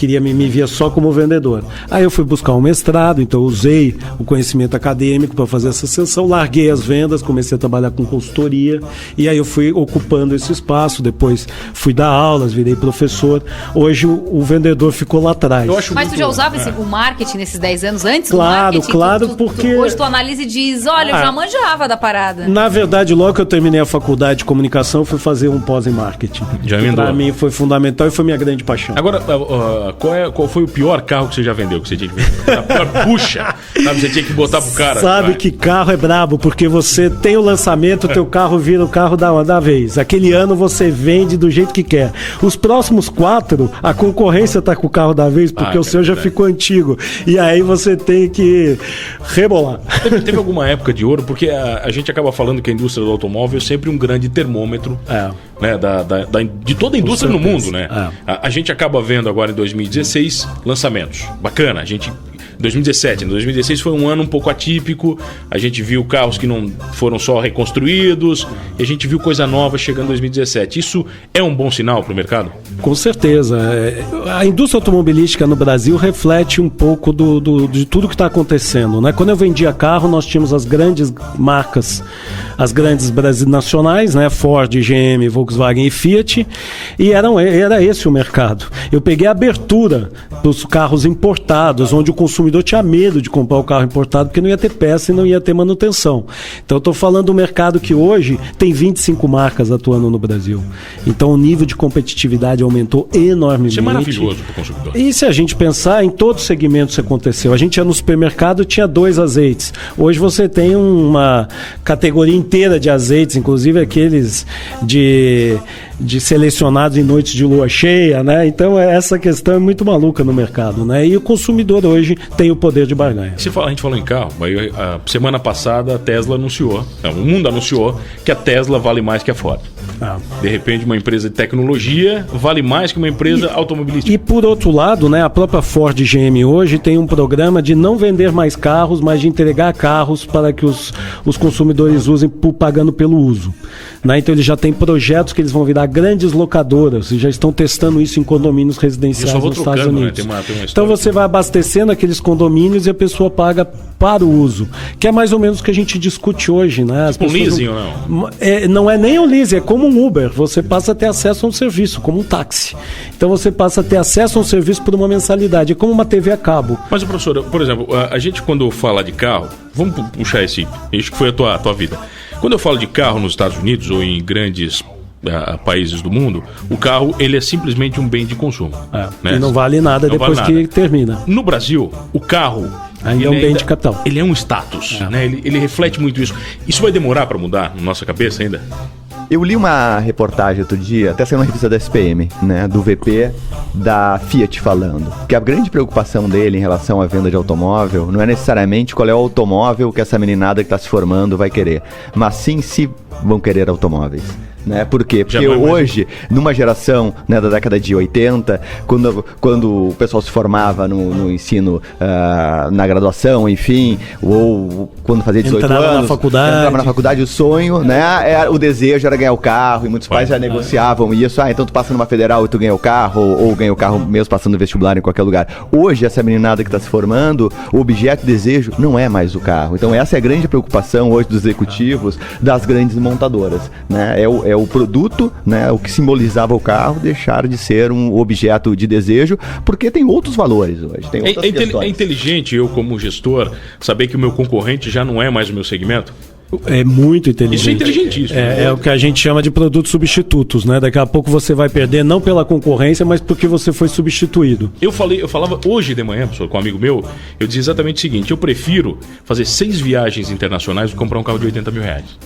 Me via só como vendedor. Aí eu fui buscar um mestrado, então eu usei o conhecimento acadêmico para fazer essa ascensão, larguei as vendas, comecei a trabalhar com consultoria, e aí eu fui ocupando esse espaço, depois fui dar aulas, virei professor. Hoje o vendedor ficou lá atrás. Mas tu já usava o marketing nesses 10 anos antes? Claro, porque... Hoje tu analisa e diz, olha, eu já manjava da parada. Na verdade, logo que eu terminei a faculdade de comunicação, fui fazer um pós em marketing. Para mim foi fundamental e foi minha grande paixão. Agora, qual foi o pior carro que você já vendeu? Que você tinha que vender? A pior bucha, sabe? Você tinha que botar pro cara. Sabe que carro é brabo, porque você tem o lançamento, o teu carro vira o carro da vez. Aquele ano você vende do jeito que quer. Os próximos 4, a concorrência tá com o carro da vez, porque o seu já ficou antigo. E aí você tem que rebolar. Teve alguma época de ouro, porque a gente acaba falando que a indústria do automóvel é sempre um grande termômetro, né, de toda a indústria no mundo, né? A gente acaba vendo agora em 2016 lançamentos. Bacana, 2016 foi um ano um pouco atípico, a gente viu carros que não foram só reconstruídos, e a gente viu coisa nova chegando em 2017. Isso é um bom sinal para o mercado? Com certeza. A indústria automobilística no Brasil reflete um pouco de tudo que está acontecendo, né? Quando eu vendia carro, nós tínhamos as grandes marcas, as grandes nacionais, né? Ford, GM, Volkswagen e Fiat, e era esse o mercado. Eu peguei a abertura dos carros importados, onde o consumidor tinha medo de comprar o carro importado porque não ia ter peça e não ia ter manutenção. Então eu estou falando do mercado que hoje tem 25 marcas atuando no Brasil. Então o nível de competitividade aumentou enormemente. Isso é maravilhoso para o consumidor. E se a gente pensar, em todos os segmentos isso aconteceu. A gente ia no supermercado, tinha 2 azeites. Hoje você tem uma categoria inteira de azeites, inclusive aqueles de selecionados em noites de lua cheia, né? Então essa questão é muito maluca no mercado, né? E o consumidor hoje tem o poder de barganha. A gente falou em carro, aí a semana passada a Tesla anunciou, o mundo anunciou que a Tesla vale mais que a Ford. De repente uma empresa de tecnologia vale mais que uma empresa automobilística. E por outro lado, né, a própria Ford e GM hoje tem um programa de não vender mais carros, mas de entregar carros para que os consumidores usem pagando pelo uso, né? Então eles já têm projetos que eles vão virar grandes locadoras e já estão testando isso em condomínios residenciais nos Estados Unidos. Né? Tem uma então você vai abastecendo aqueles condomínios e a pessoa paga para o uso, que é mais ou menos o que a gente discute hoje, né? As pessoas leasing ou não? Não é nem o leasing, é como um Uber. Você passa a ter acesso a um serviço, como um táxi. Então você passa a ter acesso a um serviço por uma mensalidade, é como uma TV a cabo. Mas, professor, por exemplo, a gente quando fala de carro, vamos puxar isso que foi a tua vida. Quando eu falo de carro nos Estados Unidos ou em grandes países do mundo, o carro ele é simplesmente um bem de consumo. Né? E não vale nada depois que termina. No Brasil, o carro ainda é um bem de capital. Ele é um status, né? Ele reflete muito isso. Isso vai demorar para mudar na nossa cabeça ainda? Eu li uma reportagem outro dia, até saiu na revista da SPM, né, do VP da Fiat falando que a grande preocupação dele em relação à venda de automóvel não é necessariamente qual é o automóvel que essa meninada que está se formando vai querer, mas sim se vão querer automóveis. Né? Por quê? Porque hoje, numa geração, né, da década de 80, quando o pessoal se formava no ensino, na graduação, enfim, ou quando fazia 18 anos, entrava na faculdade, o sonho, né, o desejo era ganhar o carro, e muitos pais já negociavam isso. Então tu passa numa federal e tu ganha o carro, ou ganha o carro mesmo passando no vestibular em qualquer lugar. Hoje, essa meninada que está se formando, o objeto de desejo não é mais o carro. Então essa é a grande preocupação hoje dos executivos das grandes montadoras, né? É o produto, né, o que simbolizava o carro, deixar de ser um objeto de desejo, porque tem outros valores hoje. Tem outras questões. É inteligente eu, como gestor, saber que o meu concorrente já não é mais o meu segmento? É muito inteligente. Isso é inteligentíssimo. É o que a gente chama de produtos substitutos, né? Daqui a pouco você vai perder não pela concorrência, mas porque você foi substituído. Eu falava hoje de manhã, professor, com um amigo meu, eu dizia exatamente o seguinte: eu prefiro fazer 6 viagens internacionais do que comprar um carro de 80 mil reais.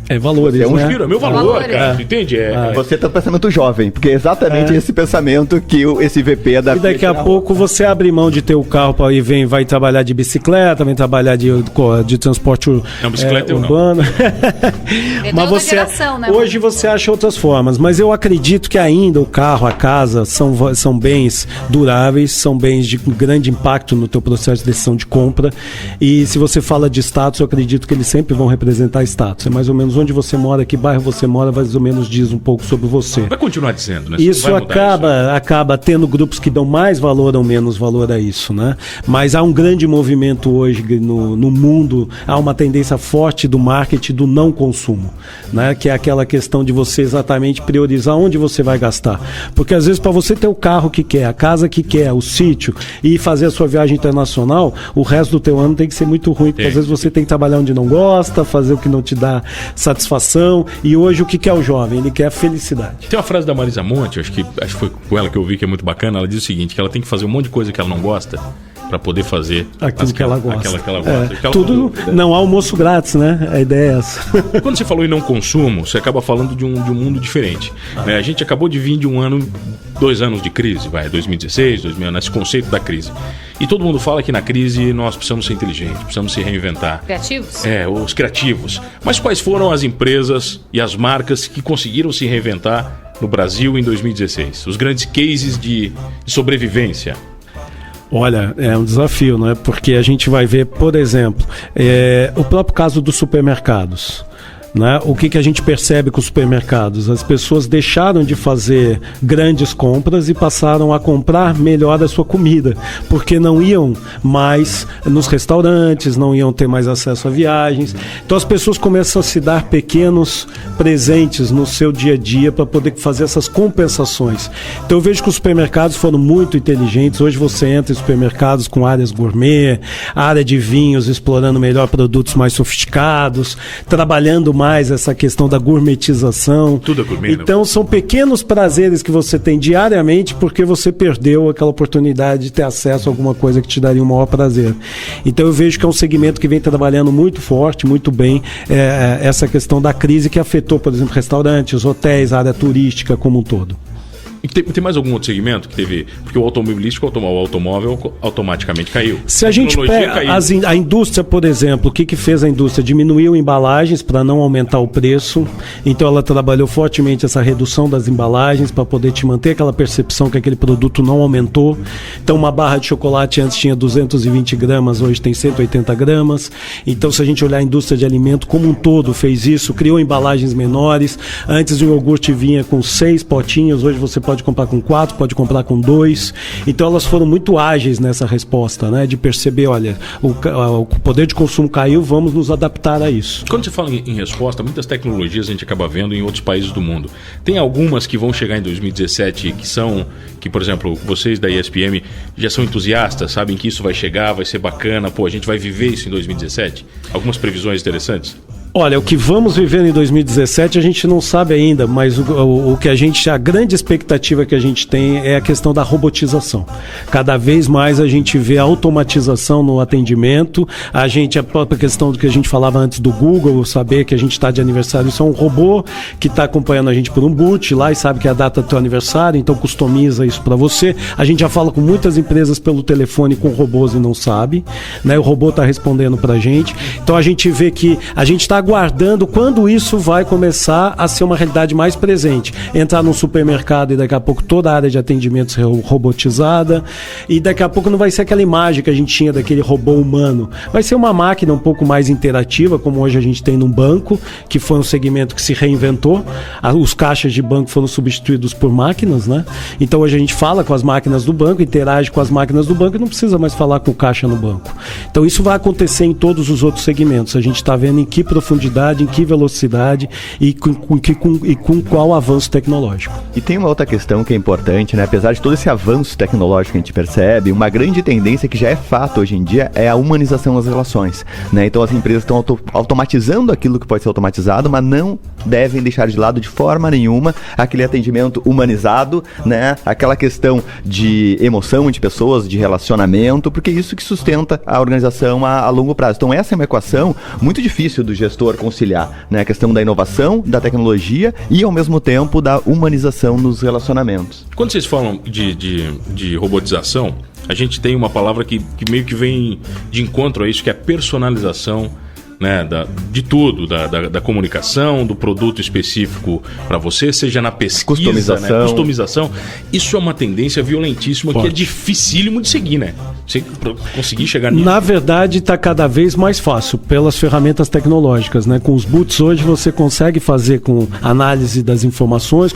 É valores, É um né? Respira, meu valor, Valores. cara. Tu entende? Você tem um pensamento jovem, porque é exatamente esse pensamento que esse VP da E daqui a pouco você abre mão de ter o carro para ir vai trabalhar de bicicleta, vem trabalhar de transporte Não, bicicleta eu não. urbano. Depende da geração, né, hoje você acha outras formas, mas eu acredito que ainda o carro, a casa são bens duráveis, são bens de grande impacto no teu processo de decisão de compra. E se você fala de status, eu acredito que eles sempre vão representar status. É mais ou menos onde você mora, que bairro você mora, mais ou menos diz um pouco sobre você. Vai continuar dizendo, né? Isso acaba tendo grupos que dão mais valor ou menos valor a isso, né? Mas há um grande movimento hoje no mundo, há uma tendência forte do marketing do não consumo, né? Que é aquela questão de você exatamente priorizar onde você vai gastar. Porque às vezes para você ter o carro que quer, a casa que quer, o sítio e fazer a sua viagem internacional, o resto do teu ano tem que ser muito ruim, porque às vezes você tem que trabalhar onde não gosta, fazer o que não te dá satisfação. E hoje o que quer o jovem? Ele quer a felicidade. Tem uma frase da Marisa Monte, acho que foi com ela que eu vi, que é muito bacana. Ela diz o seguinte, que ela tem que fazer um monte de coisa que ela não gosta para poder fazer Aquilo que ela gosta. Aquela que ela gosta. Que ela tudo não há almoço grátis, né? A ideia é essa. Quando você falou em não consumo, você acaba falando de um mundo diferente, né? A gente acabou de vir de 2 anos de crise, 2016, 2000, nesse conceito da crise. E todo mundo fala que na crise nós precisamos ser inteligentes, precisamos se reinventar. Criativos? Os criativos. Mas quais foram as empresas e as marcas que conseguiram se reinventar no Brasil em 2016? Os grandes cases de sobrevivência. Olha, é um desafio, né? Porque a gente vai ver, por exemplo, o próprio caso dos supermercados. Né? O que a gente percebe com os supermercados? As pessoas deixaram de fazer grandes compras e passaram a comprar melhor a sua comida, porque não iam mais nos restaurantes, não iam ter mais acesso a viagens. Então as pessoas começam a se dar pequenos presentes no seu dia a dia para poder fazer essas compensações. Então eu vejo que os supermercados foram muito inteligentes. Hoje você entra em supermercados com áreas gourmet, área de vinhos, explorando melhor produtos mais sofisticados, trabalhando mais essa questão da gourmetização. Tudo é gourmet, então são pequenos prazeres que você tem diariamente porque você perdeu aquela oportunidade de ter acesso a alguma coisa que te daria um maior prazer. Então eu vejo que é um segmento que vem trabalhando muito forte, muito bem, essa questão da crise que afetou, por exemplo, restaurantes, hotéis, a área turística como um todo. E tem mais algum outro segmento que teve? Porque o automobilístico, o automóvel automaticamente caiu. Se a gente pega a indústria, por exemplo, o que fez a indústria? Diminuiu embalagens para não aumentar o preço. Então ela trabalhou fortemente essa redução das embalagens para poder te manter aquela percepção que aquele produto não aumentou. Então uma barra de chocolate antes tinha 220 gramas, hoje tem 180 gramas. Então se a gente olhar a indústria de alimento como um todo fez isso, criou embalagens menores. Antes o iogurte vinha com 6 potinhos, hoje você pode comprar com 4, pode comprar com 2. Então elas foram muito ágeis nessa resposta, né? De perceber, olha, o poder de consumo caiu, vamos nos adaptar a isso. Quando você fala em resposta, muitas tecnologias a gente acaba vendo em outros países do mundo. Tem algumas que vão chegar em 2017 que, por exemplo, vocês da ESPM já são entusiastas, sabem que isso vai chegar, vai ser bacana, a gente vai viver isso em 2017? Algumas previsões interessantes? Olha, o que vamos viver em 2017 a gente não sabe ainda, mas a grande expectativa que a gente tem é a questão da robotização. Cada vez mais a gente vê a automatização no atendimento, a própria questão do que a gente falava antes do Google, saber que a gente está de aniversário, isso é um robô que está acompanhando a gente por um boot lá e sabe que é a data do teu aniversário, então customiza isso para você. A gente já fala com muitas empresas pelo telefone com robôs e não sabe, né? O robô está respondendo para a gente. Então a gente vê que a gente está aguardando quando isso vai começar a ser uma realidade mais presente. Entrar num supermercado e daqui a pouco toda a área de atendimentos robotizada, e daqui a pouco não vai ser aquela imagem que a gente tinha daquele robô humano. Vai ser uma máquina um pouco mais interativa, como hoje a gente tem num banco, que foi um segmento que se reinventou. Os caixas de banco foram substituídos por máquinas, né? Então hoje a gente fala com as máquinas do banco, interage com as máquinas do banco e não precisa mais falar com o caixa no banco. Então isso vai acontecer em todos os outros segmentos. A gente está vendo em que profundidade, em que velocidade e com qual avanço tecnológico. E tem uma outra questão que é importante, né? Apesar de todo esse avanço tecnológico que a gente percebe, uma grande tendência que já é fato hoje em dia é a humanização das relações, né? Então as empresas estão automatizando aquilo que pode ser automatizado, mas não devem deixar de lado de forma nenhuma aquele atendimento humanizado, né? Aquela questão de emoção de pessoas, de relacionamento, porque é isso que sustenta a organização a longo prazo. Então essa é uma equação muito difícil do gestor conciliar, né? A questão da inovação, da tecnologia e ao mesmo tempo da humanização nos relacionamentos. Quando vocês falam de robotização, a gente tem uma palavra que meio que vem de encontro a isso, que é a personalização, né, de tudo, da comunicação, do produto específico para você, seja na pesquisa, customização. Né, customização. Isso é uma tendência violentíssima que é dificílimo de seguir, né? Você conseguir chegar nisso. Na verdade, está cada vez mais fácil pelas ferramentas tecnológicas, né? Com os boots hoje você consegue fazer com análise das informações,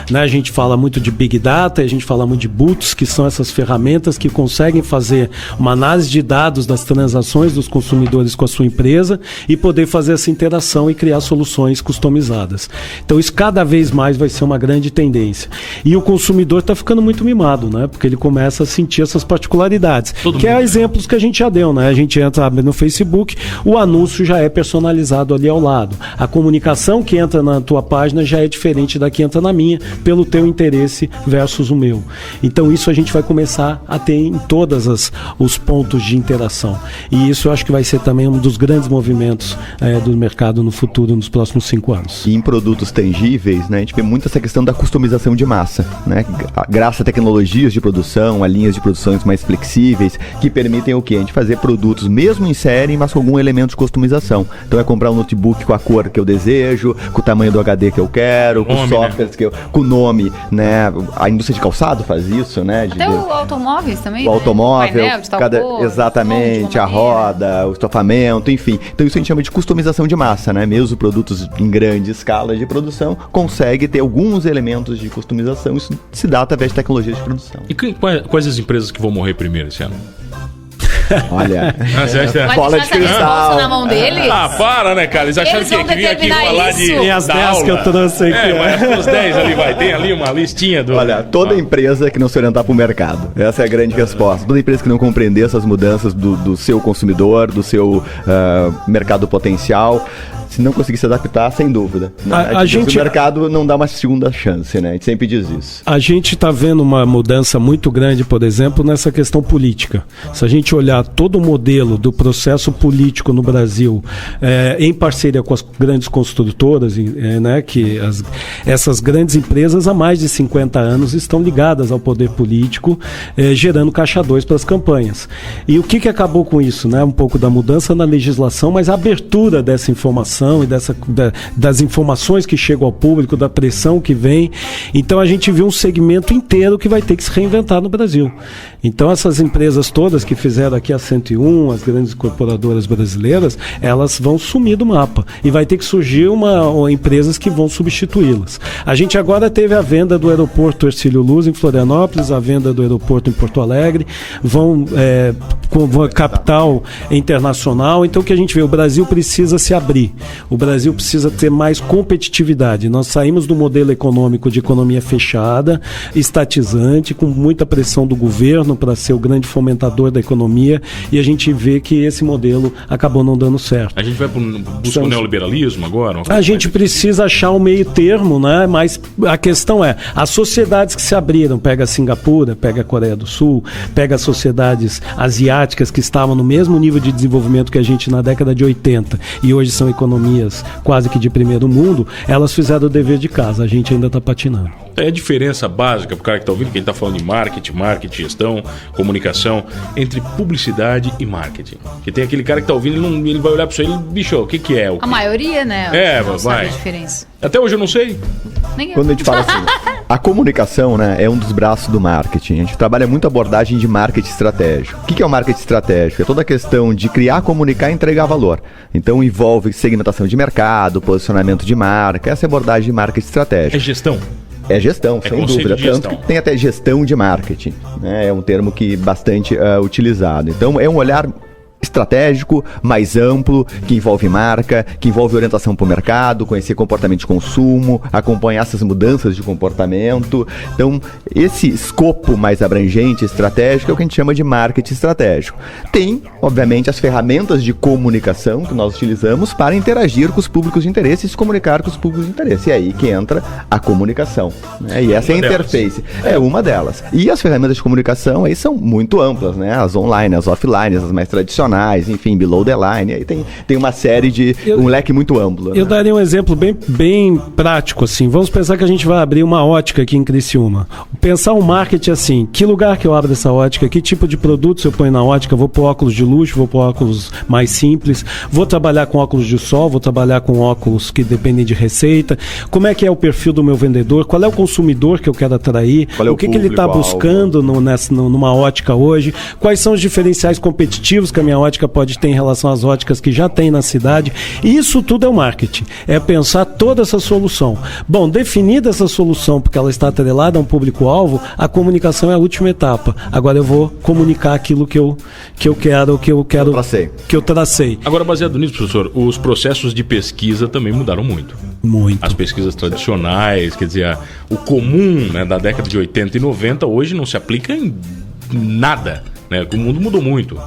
né? A gente fala muito de Big Data, a gente fala muito de boots, que são essas ferramentas que conseguem fazer uma análise de dados das transações dos consumidores com a sua empresa e poder fazer essa interação e criar soluções customizadas. Então isso cada vez mais vai ser uma grande tendência. E o consumidor está ficando muito mimado, né? Porque ele começa a sentir essas particularidades. É exemplos que a gente já deu, né? A gente entra no Facebook, o anúncio já é personalizado ali ao lado. A comunicação que entra na tua página já é diferente da que entra na minha, pelo teu interesse versus o meu. Então isso a gente vai começar a ter em todos os pontos de interação. E isso eu acho que vai ser também um dos grandes movimentos do mercado no futuro, nos próximos 5 anos. E em produtos tangíveis, né, a gente vê muito essa questão da customização de massa, né? Graças a tecnologias de produção, a linhas de produções mais flexíveis, que permitem o quê? A gente fazer produtos mesmo em série, mas com algum elemento de customização. Então é comprar um notebook com a cor que eu desejo, com o tamanho do HD que eu quero, com os softwares, né? Com o nome, né? A indústria de calçado faz isso, né? Até o automóveis também, o automóvel, o painel de tal cor, exatamente, a roda, o estofamento, enfim. Então isso a gente chama de customização de massa, né? Mesmo produtos em grande escala de produção, consegue ter alguns elementos de customização. Isso se dá através de tecnologias de produção. E quais as empresas que vão morrer primeiro esse ano? Olha, bola de cristal na mão deles? Ah, para, né, cara? Eles acharam que vinha aqui falar de tem as 10 que eu trouxe aqui. Mas os 10 ali vai. Tem ali uma listinha do... Olha, toda empresa que não se orientar para o mercado. Essa é a grande resposta. Toda empresa que não compreender essas mudanças do seu consumidor, do seu mercado potencial, se não conseguir se adaptar, sem dúvida. Né? O mercado não dá uma segunda chance, né? A gente sempre diz isso. A gente está vendo uma mudança muito grande, por exemplo, nessa questão política. Se a gente olhar todo o modelo do processo político no Brasil, em parceria com as grandes construtoras, né, que essas grandes empresas há mais de 50 anos estão ligadas ao poder político, gerando caixa 2 para as campanhas. E o que acabou com isso? Né? Um pouco da mudança na legislação, mas a abertura dessa informação e das informações que chegam ao público, da pressão que vem. Então a gente viu um segmento inteiro que vai ter que se reinventar no Brasil. Então essas empresas todas que fizeram aqui a 101, as grandes corporadoras brasileiras, elas vão sumir do mapa. E vai ter que surgir empresas que vão substituí-las. A gente agora teve a venda do aeroporto Hercílio Luz em Florianópolis, a venda do aeroporto em Porto Alegre, vão com capital internacional. Então o que a gente vê, o Brasil precisa se abrir. O Brasil precisa ter mais competitividade. Nós saímos do modelo econômico de economia fechada, estatizante, com muita pressão do governo para ser o grande fomentador da economia, e a gente vê que esse modelo acabou não dando certo. A gente vai buscar o neoliberalismo agora? A gente precisa achar um meio termo, né? Mas a questão é, as sociedades que se abriram, pega a Singapura, pega a Coreia do Sul, pega as sociedades asiáticas que estavam no mesmo nível de desenvolvimento que a gente na década de 80 e hoje são economias quase que de primeiro mundo, elas fizeram o dever de casa, a gente ainda está patinando. É a diferença básica para o cara que está ouvindo, que a gente está falando de marketing, gestão, comunicação, entre publicidade e marketing. Que tem aquele cara que está ouvindo, ele vai olhar para isso aí, bicho, o que é? A maioria, né? Não sabe a diferença. Até hoje eu não sei. Nem eu. Quando a gente fala assim, a comunicação, né, é um dos braços do marketing. A gente trabalha muito a abordagem de marketing estratégico. O que é o marketing estratégico? É toda a questão de criar, comunicar e entregar valor. Então envolve segmentação de mercado, posicionamento de marca, essa é a abordagem de marketing estratégico. É gestão? É gestão, sem dúvida. Tanto que tem até gestão de marketing, né? É um termo que bastante utilizado. Então é um olhar estratégico, mais amplo, que envolve marca, que envolve orientação para o mercado, conhecer comportamento de consumo, acompanhar essas mudanças de comportamento. Então, esse escopo mais abrangente, estratégico, é o que a gente chama de marketing estratégico. Tem, obviamente, as ferramentas de comunicação que nós utilizamos para interagir com os públicos de interesse e se comunicar com os públicos de interesse. E aí que entra a comunicação, né? E essa é a interface. É uma delas. E as ferramentas de comunicação aí são muito amplas, né? As online, as offline, as mais tradicionais, enfim, below the line, aí tem uma série de um leque muito amplo. Eu né? daria um exemplo bem prático, assim. Vamos pensar que a gente vai abrir uma ótica aqui em Criciúma. Pensar um marketing assim, que lugar que eu abro essa ótica, que tipo de produtos eu ponho na ótica, vou pôr óculos de luxo, vou pôr óculos mais simples, vou trabalhar com óculos de sol, vou trabalhar com óculos que dependem de receita, como é que é o perfil do meu vendedor, qual é o consumidor que eu quero atrair, qual é o que ele está buscando numa ótica hoje, quais são os diferenciais competitivos que a minha ótica pode ter em relação às óticas que já tem na cidade. Isso tudo é o marketing. É pensar toda essa solução. Bom, definida essa solução, porque ela está atrelada a um público-alvo, a comunicação é a última etapa. Agora eu vou comunicar aquilo que eu quero, que eu tracei. Agora, baseado nisso, professor, os processos de pesquisa também mudaram muito. Muito. As pesquisas tradicionais, quer dizer, o comum, né, da década de 80 e 90, hoje não se aplica em nada, né? O mundo mudou muito.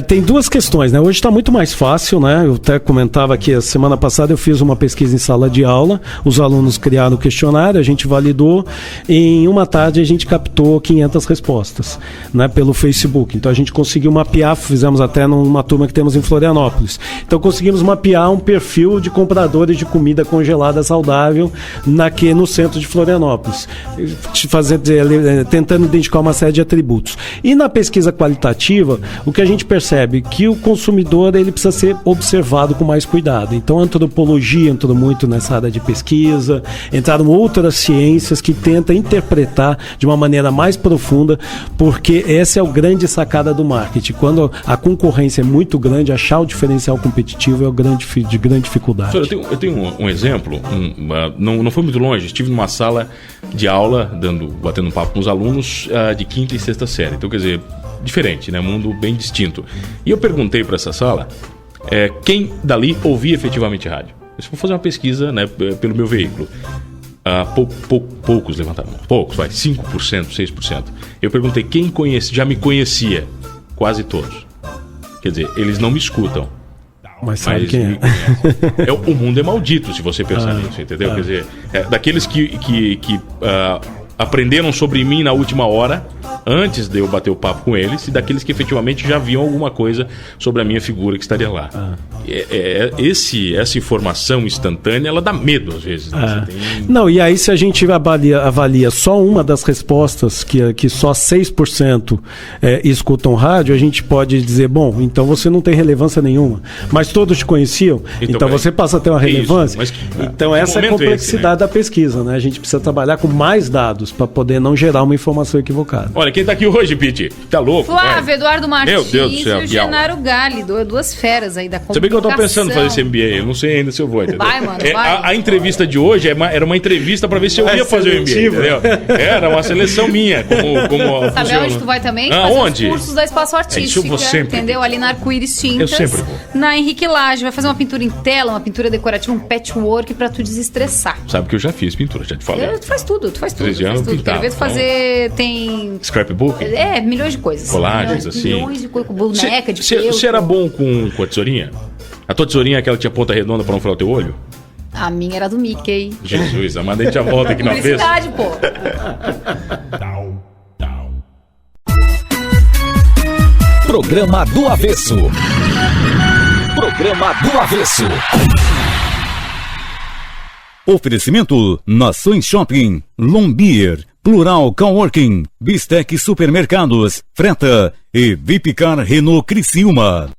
Tem duas questões, né? Hoje está muito mais fácil, né? Eu até comentava aqui, a semana passada eu fiz uma pesquisa em sala de aula, os alunos criaram o questionário, a gente validou, e em uma tarde a gente captou 500 respostas, né? Pelo Facebook. Então a gente conseguiu mapear, fizemos até numa turma que temos em Florianópolis. Então conseguimos mapear um perfil de compradores de comida congelada saudável no centro de Florianópolis, tentando identificar uma série de atributos. E na pesquisa qualitativa, o que a gente percebe que o consumidor ele precisa ser observado com mais cuidado. Então a antropologia entrou muito nessa área de pesquisa, entraram outras ciências que tentam interpretar de uma maneira mais profunda, porque essa é a grande sacada do marketing. Quando a concorrência é muito grande, achar o diferencial competitivo é de grande dificuldade. Senhor, eu tenho um exemplo, não foi muito longe, estive numa sala de aula, batendo um papo com os alunos de quinta e sexta série. Então, quer dizer, diferente, né? Mundo bem distinto. E eu perguntei para essa sala quem dali ouvia efetivamente rádio. Eu vou fazer uma pesquisa, né, pelo meu veículo. Poucos levantaram. Poucos, 5%, 6%. Eu perguntei quem já me conhecia. Quase todos. Quer dizer, eles não me escutam. Mas sabe quem é? O mundo é maldito, se você pensar nisso, entendeu? Quer dizer, daqueles que aprenderam sobre mim na última hora, antes de eu bater o papo com eles, e daqueles que efetivamente já viam alguma coisa sobre a minha figura que estaria lá. Essa informação instantânea, ela dá medo às vezes. Né? Não, e aí se a gente avalia só uma das respostas, que só 6% escutam rádio, a gente pode dizer, bom, então você não tem relevância nenhuma. Mas todos te conheciam, então você passa a ter uma relevância. Isso, então essa é a complexidade da pesquisa, né? A gente precisa trabalhar com mais dados para poder não gerar uma informação equivocada. Olha, quem tá aqui hoje, Pete? Tá louco? Flávio, Eduardo Martins. Meu Deus do céu, e o Genaro Galli, duas feras aí da comunicação. Sabia que eu tô pensando em fazer esse MBA, eu não sei ainda se eu vou, entendeu? Vai, mano, vai. A entrevista de hoje era uma entrevista pra ver se eu ia fazer o MBA, entendeu? Era uma seleção minha, como sabe onde tu vai também? Onde? Os cursos da Espaço Artística, isso eu vou sempre. Entendeu? Ali na Arco-Íris Tintas. Eu sempre vou. Na Henrique Lage, vai fazer uma pintura em tela, uma pintura decorativa, um patchwork pra tu desestressar. Sabe que eu já fiz pintura, já te falei. Tu faz tudo. 13 anos eu pintava. Quero ver tu fazer, tem... Scrapbook? Milhões de coisas. Colagens, assim. Milhões de coisas, boneca, de pelo. Você era bom com a tesourinha? A tua tesourinha é aquela que tinha ponta redonda pra não furar o teu olho? A minha era do Mickey. Jesus, Amanda, a gente já volta aqui na vez. Publicidade, pô. Programa do Avesso. Programa do Avesso. Oferecimento Nações Shopping, Lombier, Plural Coworking, Bistec Supermercados, Freta e Vipcar Renault Criciúma.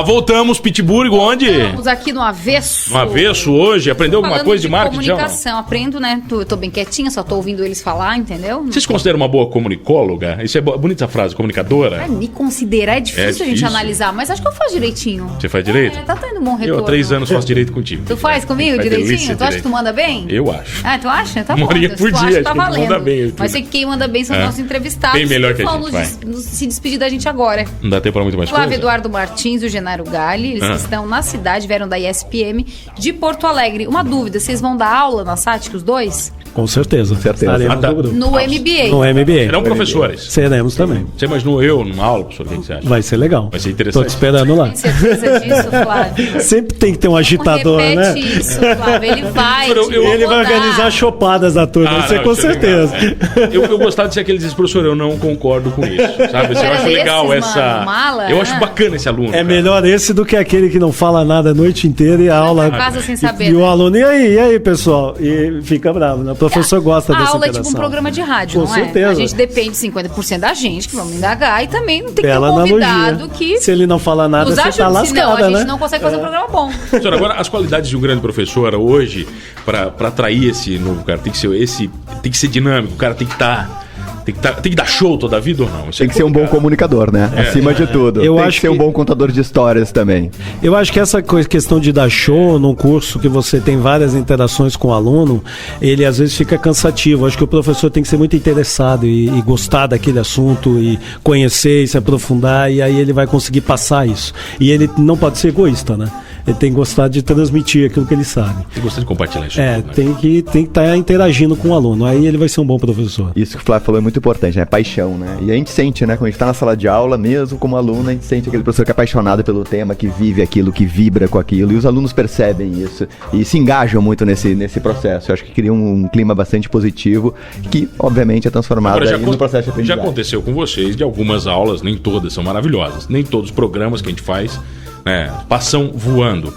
Voltamos, Pittsburgh, onde? Estamos aqui no Avesso. No Avesso hoje, aprendeu alguma coisa de marketing? Comunicação, aprendo, né? Eu tô bem quietinha, só tô ouvindo eles falar, entendeu? Você se considera uma boa comunicóloga? Isso é bonita essa frase, comunicadora? Me considerar é difícil a gente analisar, mas acho que eu faço direitinho. Você faz direito? Tá tendo bom retorno. Eu há 3 anos faço direito contigo. Tu faz comigo direitinho? Tu acha que tu manda bem? Eu acho. Tu acha? Tá bom. Uma horinha por dia, tá valendo. manda bem. Mas sei que quem manda bem são os nossos entrevistados. Bem melhor que a gente, vai. Se despedir despedir da gente agora. Não dá tempo pra muito mais Flávio coisa? Eduardo Martins e o Genaro Galli, eles estão na cidade, vieram da ISPM de Porto Alegre. Uma dúvida, vocês vão dar aula na SATIC, os dois? Com certeza. Certeza. Estaremos Ah, tá. no grupo. No MBA. No MBA. Serão professores. Seremos também. Você imaginou eu numa aula, professor? O que você acha? Vai ser legal. Vai ser interessante. Tô te esperando lá. Tem certeza disso, Flávio? Sempre tem que ter um agitador, Repete né? isso, Flávio. Ele vai. Ele vai organizar chopadas da turma, isso é não, com isso é certeza. legal, é. Eu gostava de ser aquele diz, professor, eu não concordo com isso. Sabe? Eu Era acho legal desses, essa. mano, mala, eu né? acho bacana esse aluno. É cara. melhor esse do que aquele que não fala nada a noite inteira e a aula. pra casa sem saber, E o né? aluno, e aí, pessoal? E fica bravo, né? O professor gosta A dessa aula é interação. tipo um programa de rádio, Com não é? certeza. A gente depende 50% da gente, que vamos indagar, e também não tem que ter Bela um convidado analogia. que Se ele não fala nada, nos você ajude, tá lascada, senão a gente né? não consegue fazer um programa bom. Professor, agora as qualidades de um grande professor hoje, pra atrair esse novo cara, tem que ser dinâmico, o cara tem que dar show toda a vida ou não? Isso Tem que ser um bom comunicador, né? Acima de tudo. Eu Tem acho que ser um que- bom contador de histórias também. Eu acho que essa questão de dar show num curso que você tem várias interações com o aluno, ele às vezes fica cansativo. Eu acho que o professor tem que ser muito interessado e gostar daquele assunto e conhecer e se aprofundar, e aí ele vai conseguir passar isso. E ele não pode ser egoísta, né? Ele tem que gostar de transmitir aquilo que ele sabe. Eu gostaria de compartilhar isso. É, tudo, né? tem que estar interagindo com o aluno. Aí ele vai ser um bom professor. Isso que o Flávio falou é muito importante, né? Paixão, né? E a gente sente, né? Quando a gente tá na sala de aula, mesmo como aluno, a gente sente aquele professor que é apaixonado pelo tema, que vive aquilo, que vibra com aquilo. E os alunos percebem isso e se engajam muito nesse processo. Eu acho que cria um clima bastante positivo, que obviamente é transformado Agora, aí no processo de já aprendizagem. aconteceu com vocês de algumas aulas, nem todas são maravilhosas, nem todos os programas que a gente faz, né, passam voando.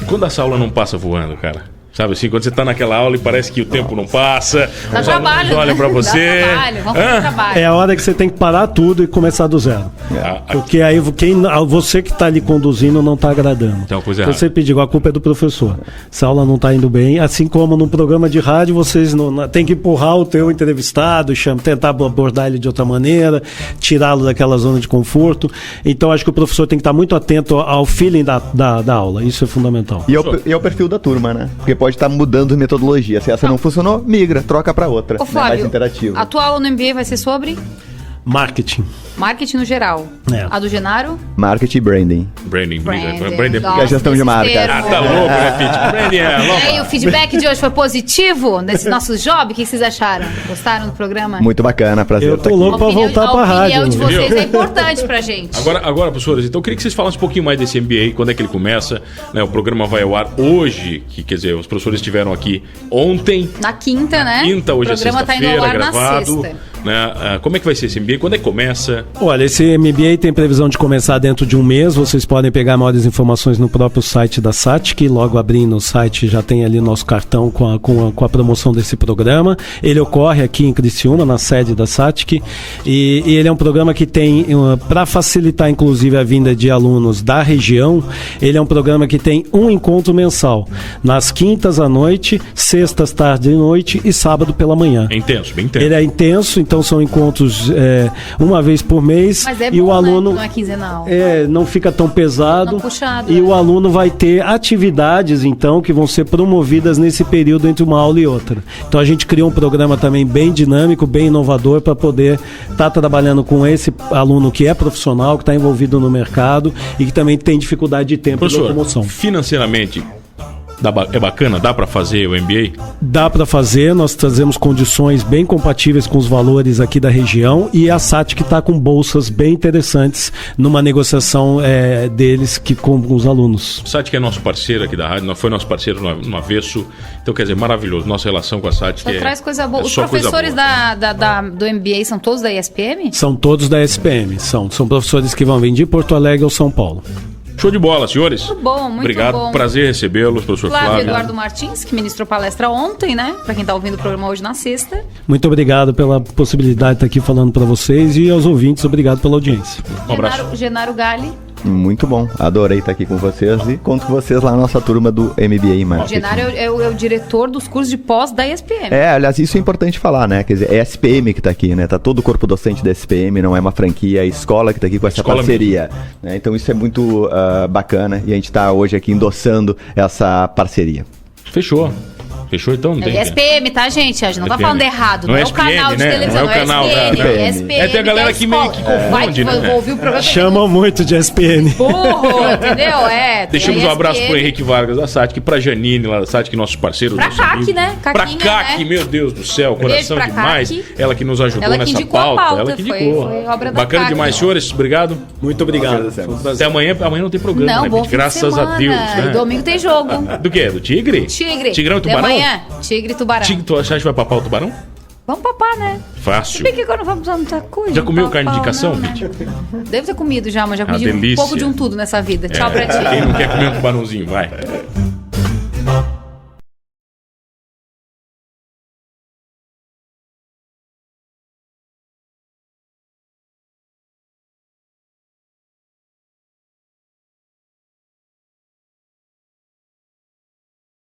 E quando essa aula não passa voando, cara? Sabe assim, quando você tá naquela aula e parece que o tempo não passa, Dá os trabalho, alunos olham né? pra você. Dá trabalho, vamos fazer trabalho. É a hora que você tem que parar tudo e começar do zero. Porque aí você que está ali conduzindo não está agradando. Tem uma coisa Então errada. você pediu, a culpa é do professor. Se a aula não está indo bem, assim como num programa de rádio, vocês não tem que empurrar o teu entrevistado, tentar abordar ele de outra maneira, tirá-lo daquela zona de conforto. Então acho que o professor tem que estar muito atento ao feeling da aula. Isso é fundamental. E é o perfil da turma, né? Porque pode estar mudando metodologia. Se essa não funcionou, migra, troca pra outra. Ô, né? Flávio, Mais interativa. a tua aula no MBA vai ser sobre Marketing. marketing no geral. É. A do Genaro? Marketing e branding. Branding. Gosto a gestão de desses marca. termos. Ah, tá louco, né, Pete? Branding é louco. E aí, o feedback de hoje foi positivo nesse nosso job? O que vocês acharam? Gostaram do programa? Muito bacana, prazer Eu estar tô aqui. louco pra voltar pra A opinião rádio. de vocês é importante pra gente. Agora, professores, então eu queria que vocês falassem um pouquinho mais desse MBA, quando é que ele começa, né? O programa vai ao ar hoje, que quer dizer, os professores estiveram aqui ontem, Na quinta, né? quinta, hoje o é programa tá indo ao sexta-feira, ar na gravado, sexta. né? Como é que vai ser esse MBA? Quando é que começa? Olha, esse MBA tem previsão de começar dentro de um mês. Vocês podem pegar maiores informações no próprio site da SATIC. Logo abrindo o site já tem ali nosso cartão com a promoção desse programa. Ele ocorre aqui em Criciúma, na sede da SATIC. E ele é um programa que tem, para facilitar inclusive a vinda de alunos da região, ele é um programa que tem um encontro mensal. Nas quintas à noite, sextas, tarde e noite e sábado pela manhã. É intenso, bem intenso. Ele é intenso, então são encontros uma vez por mês. Mas é e bom, o aluno né? Não é quinzenal. não fica tão pesado. Não puxado, e né? o aluno vai ter atividades, então, que vão ser promovidas nesse período entre uma aula e outra. Então a gente criou um programa também bem dinâmico, bem inovador, para poder estar trabalhando com esse aluno que é profissional, que está envolvido no mercado e que também tem dificuldade de tempo de Professor, locomoção. financeiramente, é bacana? Dá pra fazer o MBA? Dá para fazer, nós trazemos condições bem compatíveis com os valores aqui da região e a SATIC está com bolsas bem interessantes numa negociação deles com os alunos. O SATIC é nosso parceiro aqui da rádio, foi nosso parceiro no Avesso, então quer dizer, maravilhoso. Nossa relação com a SATIC Só traz coisa boa. Os só coisa professores boa. do MBA são todos da ISPM? São todos da SPM, são professores que vão vir de Porto Alegre ou São Paulo. Show de bola, senhores. Muito bom, muito Obrigado, bom. prazer recebê-los, professor Flávio Flávio. Eduardo Martins, que ministrou palestra ontem, né? Pra quem tá ouvindo o programa hoje na sexta. Muito obrigado pela possibilidade de estar aqui falando para vocês e aos ouvintes, obrigado pela audiência. Um abraço. Genaro Galli. Muito bom. Adorei estar aqui com vocês e conto com vocês lá na nossa turma do MBA em Marketing. Genaro é o diretor dos cursos de pós da ISPM. Aliás, isso é importante falar, né? Quer dizer, é a SPM que tá aqui, né? Tá todo o corpo docente da SPM, não é uma franquia, é a escola que tá aqui com essa Escola parceria. Né? Então isso é muito bacana e a gente tá hoje aqui endossando essa parceria. Fechou. Fechou então? Não tem. É SPM, tá, gente? A gente não tá SPM. falando errado. Não Não é é o canal SPM, de né? televisão, Não é o canal da- é SPM. É, tem a galera que meio que escola. Vai confunde, né? vou ouvir o programa. Chamam muito de SPN. Burro, entendeu? É. Deixamos tem um abraço SPM. pro Henrique Vargas da Satic, pra Janine lá da Satic, nossos parceiros. Pra nossos Cac, amigos. né? Pra Caquinha, Cac, né? meu Deus do céu, coração pra demais. Cac. Ela que nos ajudou Ela que nessa indicou a pauta. pauta, Ela que foi indicou. obra da Bacana Cac. demais, senhores. Obrigado. Muito obrigado. Até amanhã. Amanhã não tem programa, Não, né? bom Pete? fim de Graças a semana. Deus, E né? domingo tem jogo. Do quê? Do Tigre? Tigre. Tigrão e De Tubarão? amanhã, Tigre e Tubarão. Tigre, tu acha que vai papar o tubarão? Vamos papar, né? Fácil. Se bem que agora não vamos usar muita coisa. Já comeu papar, carne de cação, não, né? Pete? Devo ter comido já, mas já Ah, comi um delícia. pouco de um tudo nessa vida. Tchau pra ti. Quem não quer comer um tubarãozinho, vai.